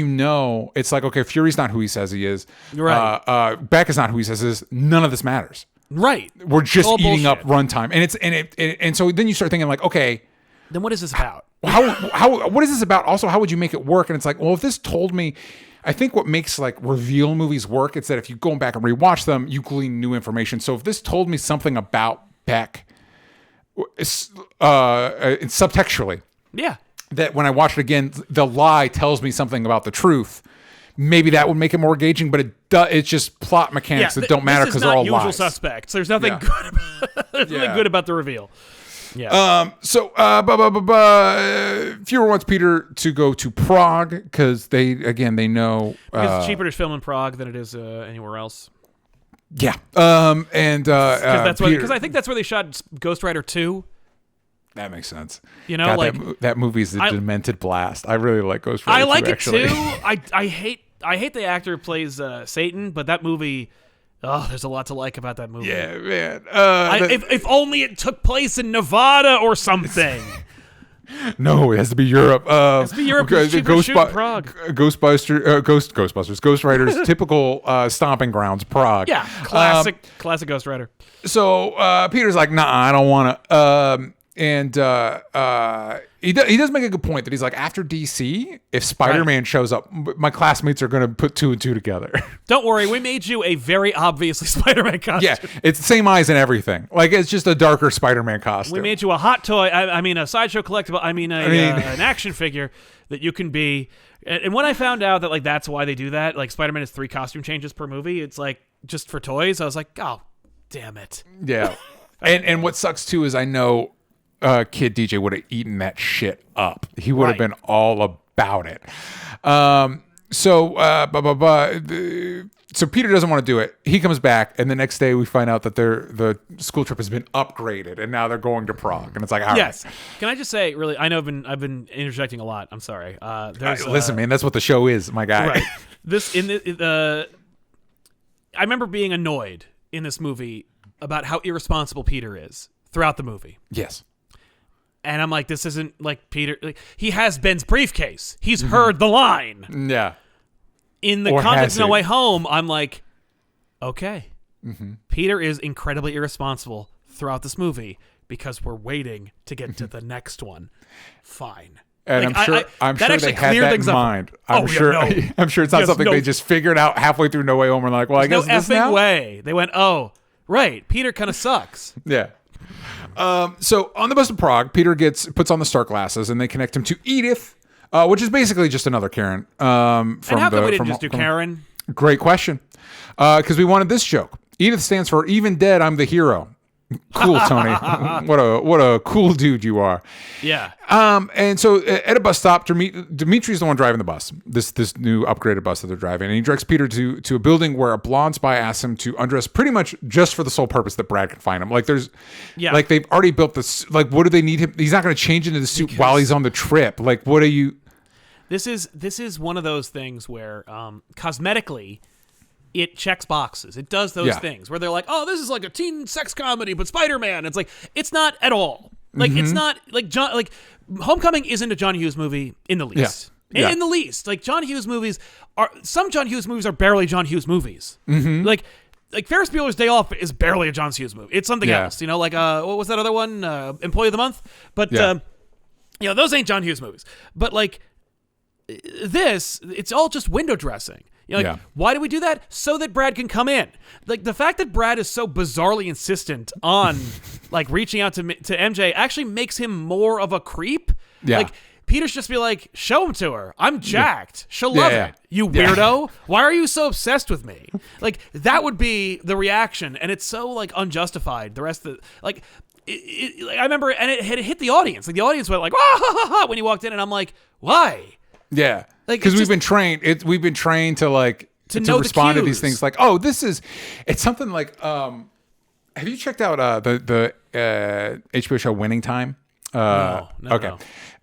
it's like, okay, Fury's not who he says he is. Right. Beck is not who he says he is. None of this matters. Right. We're just eating up runtime, and so then you start thinking like, okay, then what is this about? What is this about? Also, how would you make it work? And it's like, well, if this told me, I think what makes like reveal movies work, it's that if you go back and rewatch them, you glean new information. So if this told me something about Beck, subtextually, that when I watch it again, the lie tells me something about the truth. Maybe that would make it more engaging, but it's just plot mechanics that don't matter because they're all lies. Usual suspects. There's nothing good. There's nothing good about the reveal. Yeah. Fuhrer wants Peter to go to Prague because they know because it's cheaper to film in Prague than it is anywhere else. Yeah. Because I think that's where they shot Ghost Rider 2. That makes sense. You know, God, like that movie's a demented blast. I really like Ghost Rider. I like 2, it actually. too. I hate the actor who plays Satan, but that movie. Oh, there's a lot to like about that movie. Yeah, man. If only it took place in Nevada or something. No, it has to be Europe. It has to be Europe. It's cheaper to shoot in Prague. Ghost Rider's typical stomping grounds, Prague. Yeah, classic Ghost Rider. So Peter's like, nah, I don't want to. He does make a good point that he's like, after DC, if Spider-Man shows up, my classmates are going to put 2 and 2 together. Don't worry, we made you a very obviously Spider-Man costume. Yeah, it's the same eyes and everything. Like, it's just a darker Spider-Man costume. We made you a hot toy. I mean, a sideshow collectible. An action figure that you can be. And when I found out that like that's why they do that, like Spider-Man has 3 costume changes per movie. It's like just for toys. I was like, oh, damn it. Yeah, and what sucks too is I know. Kid DJ would have eaten that shit up. He would have been all about it. So Peter doesn't want to do it. He comes back, and the next day we find out that the school trip has been upgraded, and now they're going to Prague. And it's like, all right. Can I just say, really? I know I've been interjecting a lot. I'm sorry. Listen, man, that's what the show is, my guy. Right. I remember being annoyed in this movie about how irresponsible Peter is throughout the movie. Yes. And I'm like, this isn't like Peter. Like, he has Ben's briefcase. He's heard the line. Yeah. In the context of No Way Home, I'm like, okay. Mm-hmm. Peter is incredibly irresponsible throughout this movie because we're waiting to get to the next one. Fine. And like, I'm sure they had that in mind. I'm sure it's not something they just figured out halfway through No Way Home and like, well, I guess this now? No effing way. They went, oh, right. Peter kind of sucks. Yeah. So on the bus to Prague, Peter puts on the Stark glasses, and they connect him to Edith, which is basically just another Karen. And how come we didn't just do Karen? Great question. Because we wanted this joke. Edith stands for "Even dead, I'm the hero." Cool, Tony. What a cool dude you are. Yeah. And so at a bus stop, Dimitri's the one driving the bus. This new upgraded bus that they're driving, and he directs Peter to a building where a blonde spy asks him to undress, pretty much just for the sole purpose that Brad can find him. Like like they've already built this. Like, what do they need him? He's not going to change into the suit while he's on the trip. Like, what are you? This is one of those things where cosmetically, it checks boxes. It does those things where they're like, oh, this is like a teen sex comedy, but Spider-Man. It's like, it's not at all. Like, it's not like Homecoming isn't a John Hughes movie in the least. Yeah. In the least. Like, John Hughes movies are barely John Hughes movies. Mm-hmm. Like Ferris Bueller's Day Off is barely a John Hughes movie. It's something else, like, what was that other one? Employee of the Month? But, those ain't John Hughes movies. But like it's all just window dressing. Why do we do that? So that Brad can come in. Like, the fact that Brad is so bizarrely insistent on like reaching out to MJ actually makes him more of a creep. Yeah. Like, Peter should just be like, show him to her. I'm jacked. She'll love it. You weirdo. Why are you so obsessed with me? Like, that would be the reaction, and it's so like unjustified. The rest of the like, I remember, and it hit the audience. Like, the audience went like, "Wah, ha, ha, ha," when he walked in, and I'm like, why? Yeah, like, because we've been trained to like to respond to these things. Like, oh, it's something like. Have you checked out the HBO show Winning Time? No. Okay.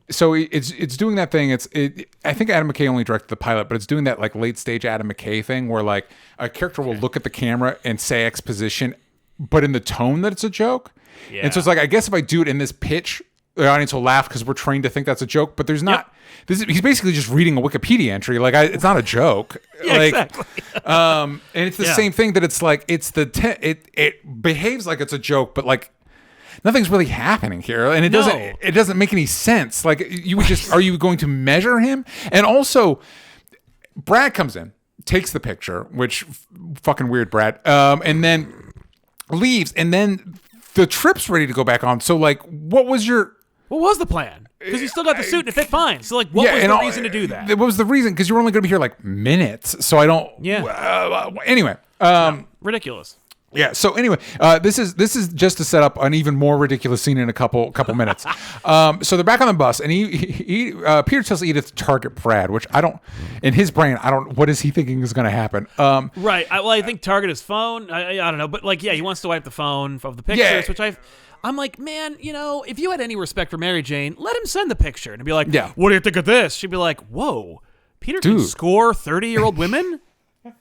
So it's doing that thing. I think Adam McKay only directed the pilot, but it's doing that like late stage Adam McKay thing where like a character will look at the camera and say exposition, but in the tone that it's a joke. Yeah. And so it's like, I guess if I do it in this pitch, the audience will laugh because we're trained to think that's a joke, but there's not. He's basically just reading a Wikipedia entry. Like, it's not a joke. Yeah, like, exactly. And it's the same thing that it's like it behaves like it's a joke, but like nothing's really happening here, and it doesn't make any sense. Like, you would just, are you going to measure him? And also, Brad comes in, takes the picture, which fucking weird, Brad, and then leaves, and then the trip's ready to go back on. So like, what was the plan? Because you still got the suit and it fit fine. So like, what was the reason to do that? What was the reason? Because you were only going to be here like minutes. So I don't. Yeah. Anyway. Ridiculous. Yeah. So anyway, this is just to set up an even more ridiculous scene in a couple minutes. So they're back on the bus, and Peter tells Edith to target Brad, which I don't. In his brain, what is he thinking is going to happen? Right. I think target his phone. I don't know, but like, yeah, he wants to wipe the phone of the pictures, which I'm like, man, if you had any respect for Mary Jane, let him send the picture and be like, what do you think of this? She'd be like, whoa, Peter can score 30-year-old women.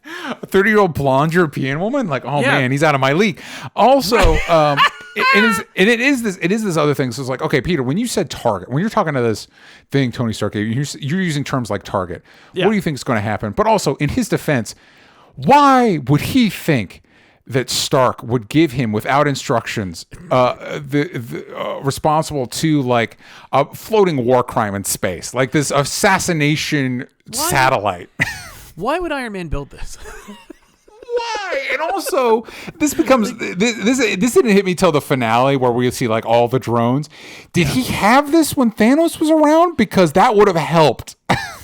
A 30-year-old blonde European woman, like, man, he's out of my league. Also, it is this other thing. So it's like, okay, Peter, when you said target, when you're talking to this thing, Tony Stark, you're using terms like target. What do you think is going to happen? But also, in his defense, why would he think that Stark would give him, without instructions, responsible to like a floating war crime in space, like this assassination satellite? Why would Iron Man build this? Why? And also, this becomes this didn't hit me till the finale where we see like all the drones. Did he have this when Thanos was around? Because that would have helped.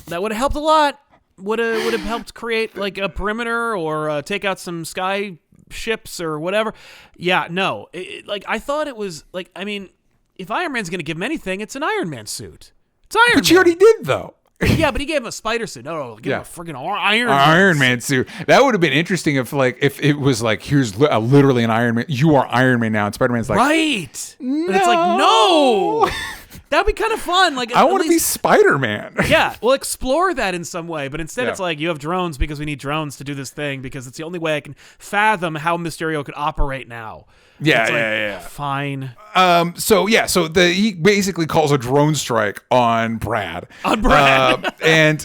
That would have helped a lot. Would have helped create like a perimeter or take out some sky ships or whatever. Yeah, no. Like I thought it was like, I mean, if Iron Man's going to give him anything, it's an Iron Man suit. It's Iron Man. But you already did though. Yeah, but he gave him a spider suit. No, give him a freaking Iron Man suit. That would have been interesting if it was like, here's literally an Iron Man. You are Iron Man now, and Spider-Man's like, right. No. And it's like, no. That'd be kind of fun. Like, I want to be Spider-Man. Yeah, we'll explore that in some way. But instead, it's like, you have drones because we need drones to do this thing because it's the only way I can fathom how Mysterio could operate now. Yeah. Fine. So he basically calls a drone strike on Brad. And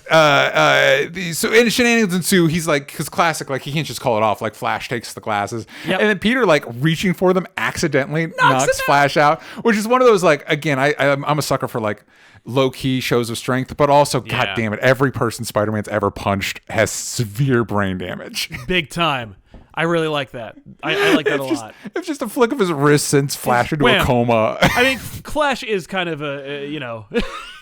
shenanigans ensue. He's like, because classic, like he can't just call it off. Like Flash takes the glasses, and then Peter, like reaching for them, accidentally knocks Flash out. Which is one of those, like, again, I'm a sucker for like low key shows of strength, but also, god damn it, every person Spider-Man's ever punched has severe brain damage. Big time. I really like that. I like that a lot. It's just a flick of his wrist sends Flash into a coma. I mean, Flash is kind of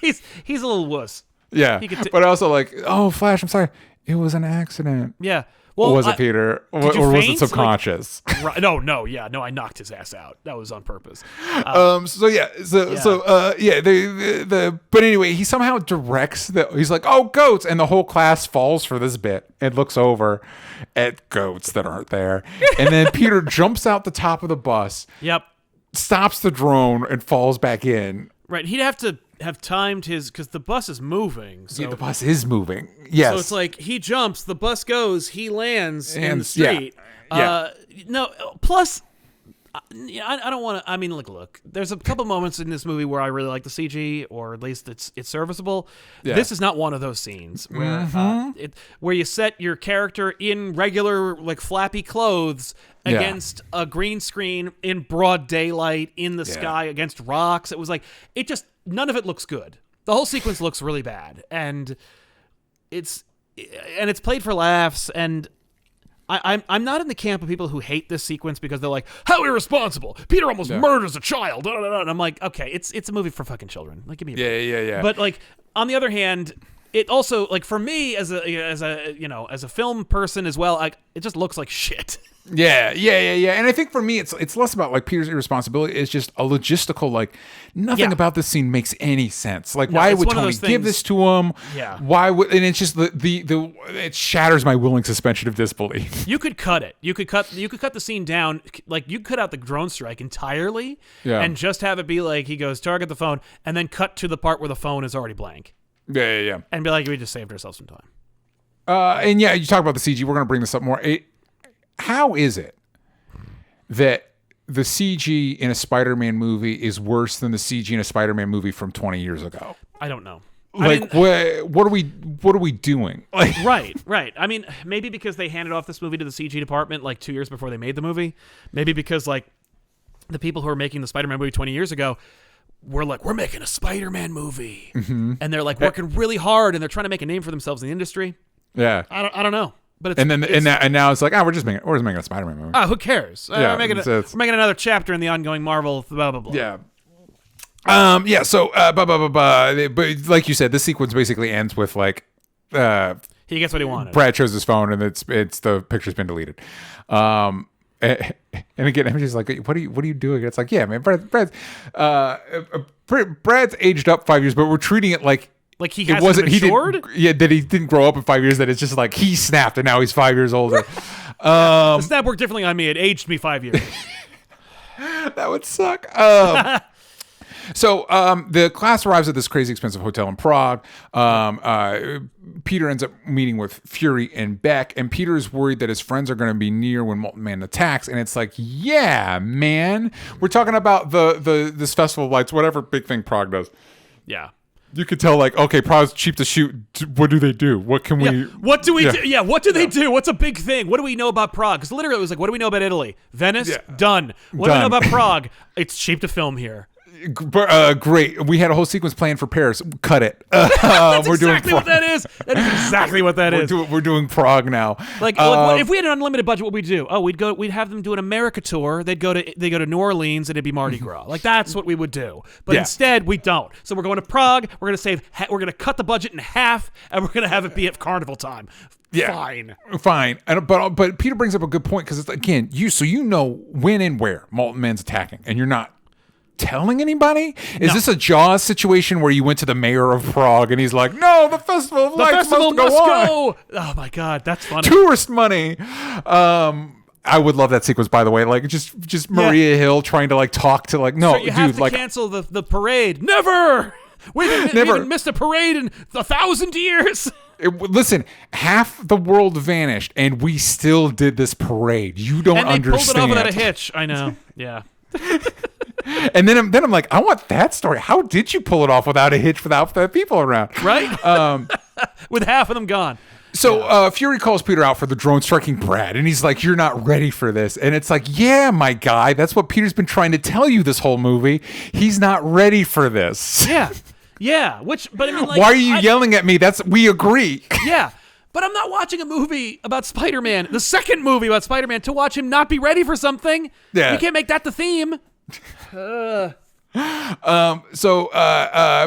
he's a little wuss. Yeah, but also like, oh, Flash, I'm sorry, it was an accident. Yeah. Well, was it Peter, or was it subconscious? Like, no, I knocked his ass out. That was on purpose. But anyway, he somehow directs he's like, oh, goats, and the whole class falls for this bit and looks over at goats that aren't there, and then Peter jumps out the top of the bus. Yep. Stops the drone and falls back in. Right, he'd have to have timed his, because the bus is moving. So. Yeah, the bus is moving. Yes. So it's like he jumps, the bus goes, he lands in the street. Yeah. No, plus, I don't want to. I mean, look. There's a couple moments in this movie where I really like the CG, or at least it's serviceable. Yeah. This is not one of those scenes where where you set your character in regular like flappy clothes against a green screen in broad daylight in the sky against rocks. It was like none of it looks good. The whole sequence looks really bad, and it's played for laughs. And I'm not in the camp of people who hate this sequence because they're like, how irresponsible! Peter almost murders a child. And I'm like, okay, it's a movie for fucking children. Like, give me a break. Yeah. But like, on the other hand, it also, like, for me as a film person as well, like, it just looks like shit. Yeah. And I think for me, it's less about like Peter's irresponsibility. It's just a logistical, like, nothing about this scene makes any sense. Like, why would Tony give this to him? Yeah. Why would? And it's just it shatters my willing suspension of disbelief. You could cut it. You could cut the scene down. Like, you cut out the drone strike entirely, and just have it be like he goes target the phone, and then cut to the part where the phone is already blank. Yeah. And be like, we just saved ourselves some time. And yeah, you talk about the CG. We're gonna bring this up more. How is it that the CG in a Spider-Man movie is worse than the CG in a Spider-Man movie from 20 years ago? I don't know. Like, what are we doing? Like, right. I mean, maybe because they handed off this movie to the CG department like 2 years before they made the movie. Maybe because like the people who were making the Spider-Man movie 20 years ago were like, we're making a Spider-Man movie, and they're like working really hard, and they're trying to make a name for themselves in the industry. Yeah, I don't know. But now it's like, we're just making a Spider-Man movie. Oh, who cares? We're making another chapter in the ongoing Marvel blah blah blah. Yeah. So but like you said, this sequence basically ends with like he gets what he wanted. Brad chose his phone, and it's the picture's been deleted. And again, I'm just like, what are you doing? It's like, yeah, man, Brad's aged up 5 years, but we're treating it like he hasn't matured? That he didn't grow up in 5 years, that it's just like he snapped and now he's 5 years older. The snap worked differently on me. It aged me 5 years. That would suck. So the class arrives at this crazy expensive hotel in Prague. Peter ends up meeting with Fury and Beck, and Peter is worried that his friends are going to be near when Molten Man attacks. And it's like, yeah, man, we're talking about this festival of lights, whatever big thing Prague does. Yeah. You could tell, like, okay, Prague's cheap to shoot. What do they do? What can we? What do we do? Yeah, what do they do? What's a big thing? What do we know about Prague? Because literally it was like, what do we know about Italy? Venice? Done. What do we know about Prague? It's cheap to film here. Great. We had a whole sequence planned for Paris. Cut it. That's exactly what that is. That is exactly what that is. We're doing Prague now. Like, if we had an unlimited budget, what would we do? Oh, we'd have them do an America tour. They go to New Orleans and it'd be Mardi Gras. Like, that's what we would do. But instead, we don't. So we're going to Prague. We're going to cut the budget in half, and we're going to have it be at carnival time. Yeah, fine. But Peter brings up a good point, because it's, again, you know when and where Molten Man's attacking, and you're not telling anybody? Is this a Jaws situation where you went to the mayor of Prague and he's like, no, the festival of lights must go on. Oh my god, that's funny. Tourist money. I would love that sequence, by the way. Like, just Maria Hill trying to, like, talk to, like, no, so you have to cancel the parade. Never. We haven't missed a parade in 1,000 years. Listen, half the world vanished and we still did this parade. You don't understand. And they pulled it off without a hitch. I know. Yeah. And then I'm like, I want that story. How did you pull it off without a hitch, without the people around? Right? With half of them gone. So Fury calls Peter out for the drone striking Brad, and he's like, you're not ready for this. And it's like, yeah, my guy, that's what Peter's been trying to tell you this whole movie. He's not ready for this. Yeah. Yeah. But I mean, like, why are you yelling at me? We agree. Yeah. But I'm not watching a movie about Spider-Man, the second movie about Spider-Man, to watch him not be ready for something. Yeah. You can't make that the theme. So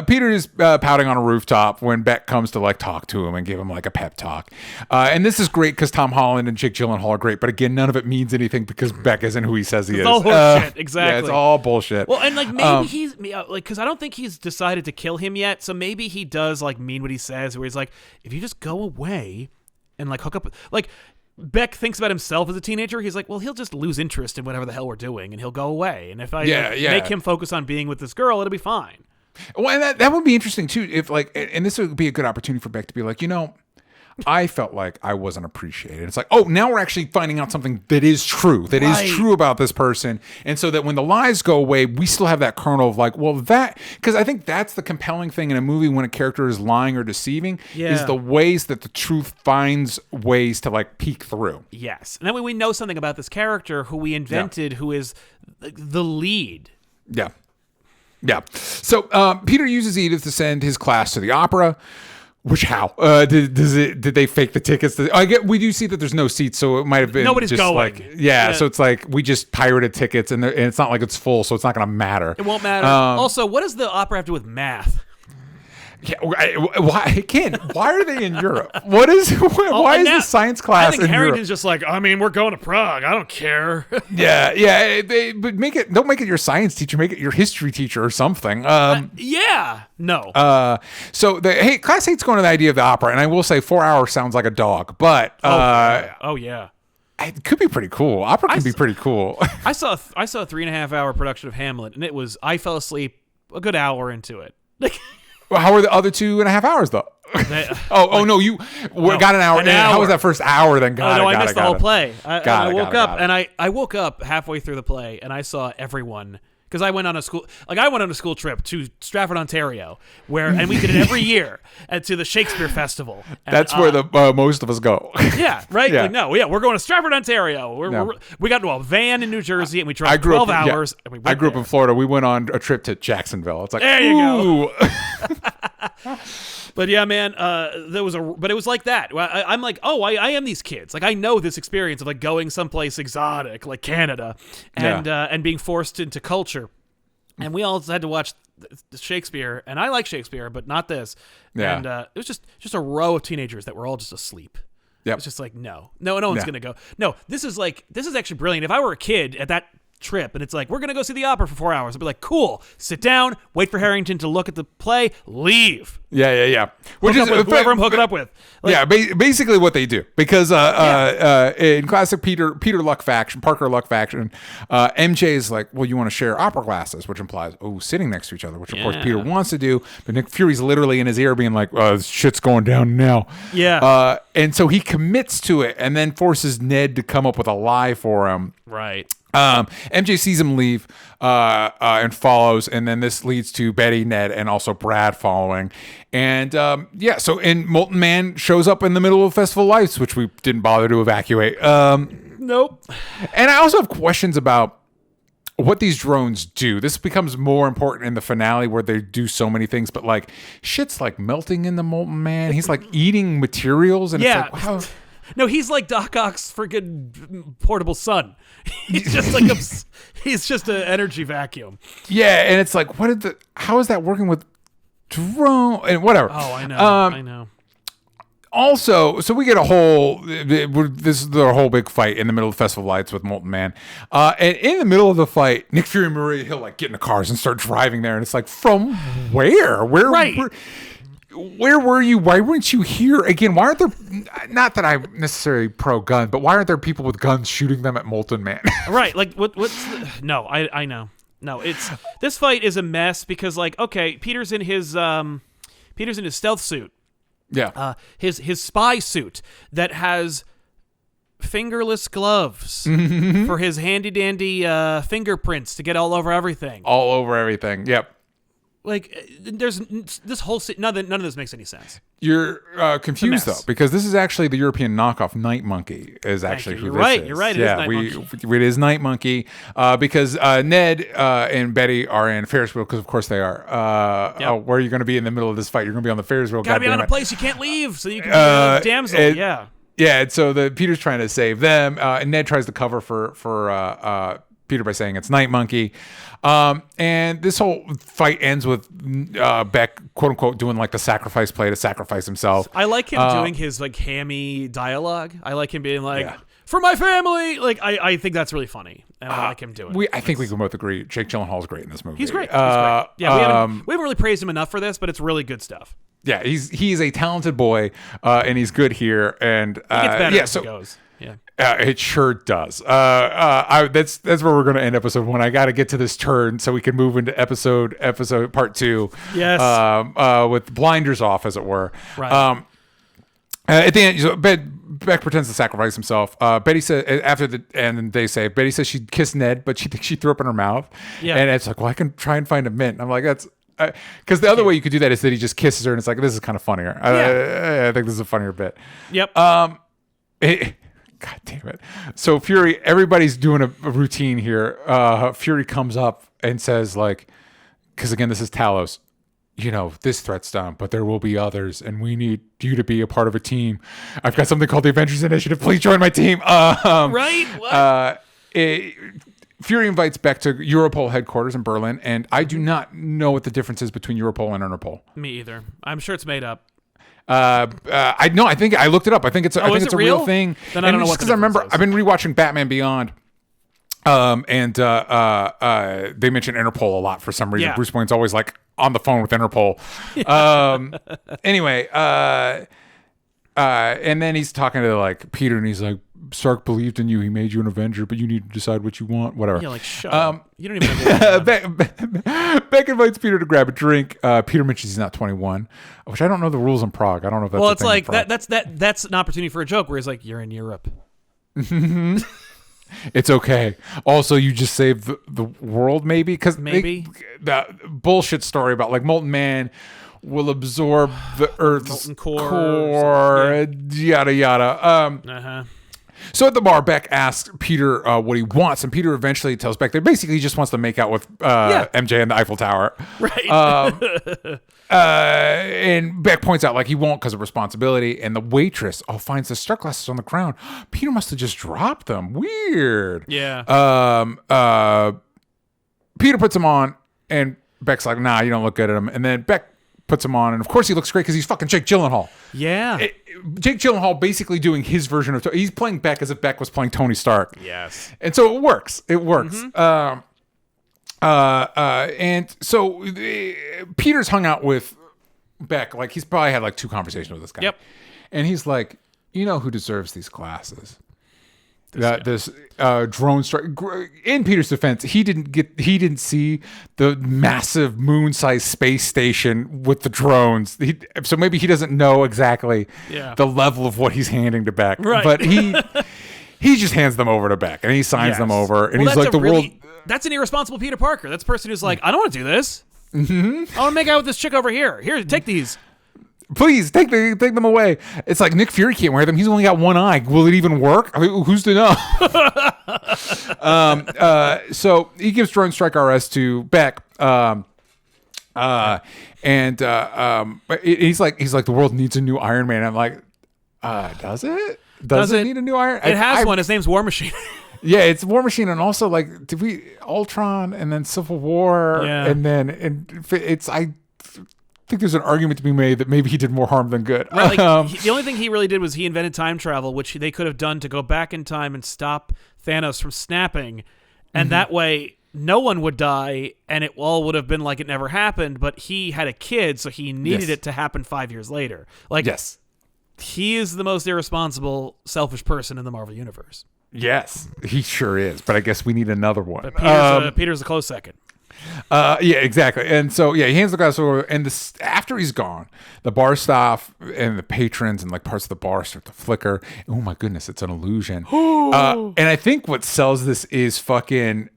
Peter is pouting on a rooftop when Beck comes to, like, talk to him and give him, like, a pep talk. And this is great because Tom Holland and Jake Gyllenhaal are great, but again, none of it means anything because Beck isn't who he says he is. It's all bullshit. Exactly. Yeah, it's all bullshit. Well, and, like, maybe he's like, because I don't think he's decided to kill him yet. So maybe he does, like, mean what he says, where he's like, if you just go away and, like, hook up, like, Beck thinks about himself as a teenager. He's like, well, he'll just lose interest in whatever the hell we're doing, and he'll go away. And if I make him focus on being with this girl, it'll be fine. Well, and that would be interesting too. If, like, and this would be a good opportunity for Beck to be like, I felt like I wasn't appreciated. It's like, oh, now we're actually finding out something that is true, is true about this person. And so that when the lies go away, we still have that kernel of, like, well, because I think that's the compelling thing in a movie when a character is lying or deceiving, is the ways that the truth finds ways to, like, peek through. Yes. And that way we know something about this character who we invented, who is the lead. Yeah. Yeah. So Peter uses Edith to send his class to the opera. Which how did they fake the tickets? We do see that there's no seats, so it might have been nobody's just going. Like, so it's like we just pirated tickets, and it's not like it's full, so it's not going to matter. It won't matter. Also, what does the opera have to do with math? Yeah, why are they in Europe? Why is the science class in Europe? I think Harrington's just like, I mean, we're going to Prague. I don't care. Yeah. But don't make it your science teacher. Make it your history teacher or something. No. So class 8's going to the idea of the opera, and I will say 4 hours sounds like a dog, but it could be pretty cool. Opera can be pretty cool. I saw a 3.5 hour production of Hamlet, and I fell asleep a good hour into it. Well, how were the other 2.5 hours though? No, you got an hour. How was that first hour then? I missed the whole play. I woke up halfway through the play, and I saw everyone. Because I went on a school trip to Stratford, Ontario, and we did it every year to the Shakespeare Festival. And, that's where the most of us go. Yeah, right. Yeah. Like, we're going to Stratford, Ontario. We got into a van in New Jersey, and we drove 12 hours. And we I grew up in Florida. We went on a trip to Jacksonville. It's like, there you go. But yeah, man, but it was like that. I'm like, I am these kids. Like, I know this experience of, like, going someplace exotic like Canada and being forced into culture. And we all had to watch Shakespeare, and I like Shakespeare, but not this. Yeah. And it was just a row of teenagers that were all just asleep. Yep. It's just like, no one's going to go. No, this is actually brilliant. If I were a kid at that trip and it's like, we're going to go see the opera for 4 hours, I'd be like, cool, sit down, wait for Harrington to look at the play, leave. Yeah. Which is whoever I'm hooking up with. Like, basically what they do, because in classic Parker Luck faction, MJ is like, well, you want to share opera glasses, which implies sitting next to each other, which of course Peter wants to do, but Nick Fury's literally in his ear being like, this shit's going down now. Yeah. And so he commits to it and then forces Ned to come up with a lie for him. Right. MJ sees him leave and follows, and then this leads to Betty, Ned, and also Brad following. And and Molten Man shows up in the middle of Festival of Lights, which we didn't bother to evacuate. Nope. And I also have questions about what these drones do. This becomes more important in the finale where they do so many things, but like shit's like melting in the Molten Man. He's like eating materials, and it's like, wow. No, he's like Doc Ock's freaking portable son. He's just like he's just an energy vacuum. Yeah, and it's like, how is that working with drone and whatever? Oh, I know. I know. Also, so we get this is the whole big fight in the middle of the Festival of Lights with Molten Man. And in the middle of the fight, Nick Fury and Maria Hill like get in the cars and start driving there, and it's like, from where? Where were you? Why weren't you here? Again, why aren't there, not that I'm necessarily pro-gun, but why aren't there people with guns shooting them at Molten Man? Right, like, no, I know. No, this fight is a mess because, like, okay, Peter's in his stealth suit. Yeah. His spy suit that has fingerless gloves for his handy-dandy fingerprints to get all over everything. All over everything, yep. Like, there's this whole none of this makes any sense. You're confused though, because this is actually the European knockoff. Night Monkey is actually who this is. You're right. It is Night Monkey. It is Night Monkey because Ned and Betty are in Ferris wheel, because of course they are. Where are you going to be in the middle of this fight? You're going to be on the Ferris wheel. Got to be on a place you can't leave, so you can be a damsel. Yeah. And so Peter's trying to save them, and Ned tries to cover for Peter by saying it's Night Monkey. And this whole fight ends with Beck, quote unquote, doing like the sacrifice play to sacrifice himself. I like him doing his like hammy dialogue. I like him being like, for my family. Like, I think that's really funny. And I like him doing it. I think we can both agree Jake Gyllenhaal's great in this movie. He's great. Yeah, we haven't really praised him enough for this, but it's really good stuff. Yeah, he's a talented boy, and he's good here. And he gets better as it goes. Yeah. It sure does. That's where we're going to end episode 1. I got to get to this turn so we can move into episode part 2. Yes. With blinders off, as it were. Right. At the end, Beck pretends to sacrifice himself. Betty says Betty says she kissed Ned, but she thinks she threw up in her mouth. Yeah. And it's like, well, I can try and find a mint. And I'm like, that's because the other way you could do that is that he just kisses her, and it's like, this is kind of funnier. I think this is a funnier bit. Yep. God damn it. So Fury, everybody's doing a routine here. Fury comes up and says, like, because again, this is Talos, this threat's done, but there will be others, and we need you to be a part of a team. I've got something called the Avengers Initiative. Please join my team. Right? What? Fury invites Beck to Europol headquarters in Berlin, and I do not know what the difference is between Europol and Interpol. Me either. I'm sure it's made up. I think I looked it up. I think it's a real thing. Then I don't know what, because I remember I've been rewatching Batman Beyond. And they mention Interpol a lot for some reason. Yeah. Bruce Wayne's always like on the phone with Interpol. Anyway, and then he's talking to like Peter, and he's like, Stark believed in you. He made you an Avenger, but you need to decide what you want. Whatever. Yeah, like shut up. You don't even know. Beck invites Peter to grab a drink. Peter mentions he's not 21, which I don't know the rules in Prague. I don't know if that's well. It's like that's an opportunity for a joke where he's like, "You're in Europe." It's okay. Also, you just saved the world, maybe, because the bullshit story about like Molten Man will absorb the Earth's core, yada yada. So at the bar, Beck asks Peter what he wants, and Peter eventually tells Beck that basically he just wants to make out with MJ in the Eiffel Tower. Right. And Beck points out like he won't because of responsibility, and the waitress finds the Stark glasses on the ground. Peter must have just dropped them. Weird. Yeah. Peter puts them on, and Beck's like, nah, you don't look good at them. And then Beck puts him on, and of course he looks great because he's fucking Jake Gyllenhaal. Yeah. Jake Gyllenhaal basically doing his version of he's playing Beck as if Beck was playing Tony Stark. Yes. And so it works. And so Peter's hung out with Beck, like he's probably had like 2 conversations with this guy. Yep. And he's like, you know who deserves these glasses? This drone strike. In Peter's defense, he didn't see the massive moon-sized space station with the drones. So maybe he doesn't know exactly the level of what he's handing to Beck. Right. But he just hands them over to Beck and he signs them over. And he's like, world. That's an irresponsible Peter Parker. That's a person who's like, I don't want to do this. Mm-hmm. I want to make out with this chick over here. Here, take these. Please take them away. It's like Nick Fury can't wear them. He's only got one eye. Will it even work? I mean, who's to know? So he gives Drone Strike RS to Beck. He's like the world needs a new Iron Man. I'm like, does it? Does it need a new Iron? It has one. His name's War Machine. Yeah, it's War Machine, and also like, did we Ultron and then Civil War, and I think there's an argument to be made that maybe he did more harm than good. Right, the only thing he really did was he invented time travel, which they could have done to go back in time and stop Thanos from snapping, and that way no one would die, and it all would have been like it never happened. But he had a kid, so he needed it to happen 5 years later. Like, he is the most irresponsible, selfish person in the Marvel universe. Yes, he sure is. But I guess we need another one. But Peter's a close second. Yeah, exactly. And so, he hands the glass over, and after he's gone, the bar staff and the patrons and like parts of the bar start to flicker. Oh my goodness, it's an illusion. And I think what sells this is fucking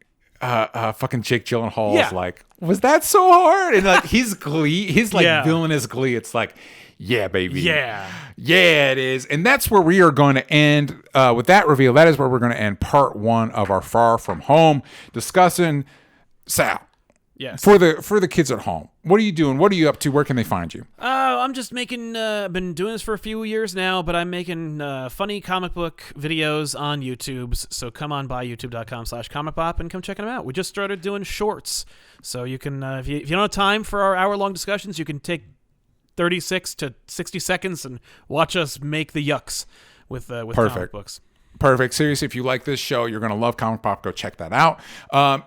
Jake Gyllenhaal is like, was that so hard? And like his glee, his like villainous glee, it's like, yeah, baby. Yeah, it is. And that's where we are going to end with that reveal. That is where we're going to end part 1 of our Far From Home discussing Sal. Yes. For the kids at home, what are you doing? What are you up to? Where can they find you? I'm just making. Been doing this for a few years now, but I'm making funny comic book videos on YouTube. So come on by youtube.com/comicpop and come check them out. We just started doing shorts, so you can if you don't have time for our hour-long discussions, you can take 36 to 60 seconds and watch us make the yucks with comic books. Perfect. Seriously, if you like this show, you're going to love Comic Pop. Go check that out.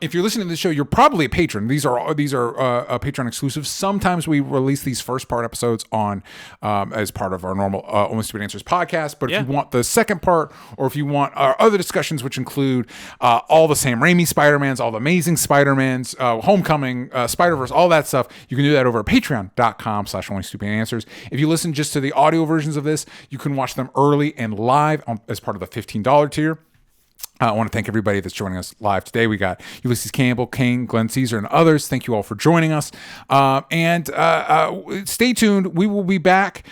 If you're listening to this show, you're probably a patron. These are Patreon exclusives. Sometimes we release these first part episodes on as part of our normal Only Stupid Answers podcast. But if you want the second part, or if you want our other discussions, which include all the Sam Raimi Spider-Mans, all the Amazing Spider-Mans, Homecoming, Spiderverse, all that stuff, you can do that over at patreon.com/Only Stupid Answers. If you listen just to the audio versions of this, you can watch them early and live as part of the $15 tier. I want to thank everybody that's joining us live today. We got Ulysses Campbell, Kane, Glenn Caesar, and others. Thank you all for joining us. And stay tuned. We will be back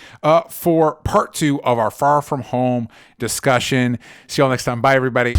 for part 2 of our Far From Home discussion. See y'all next time. Bye, everybody.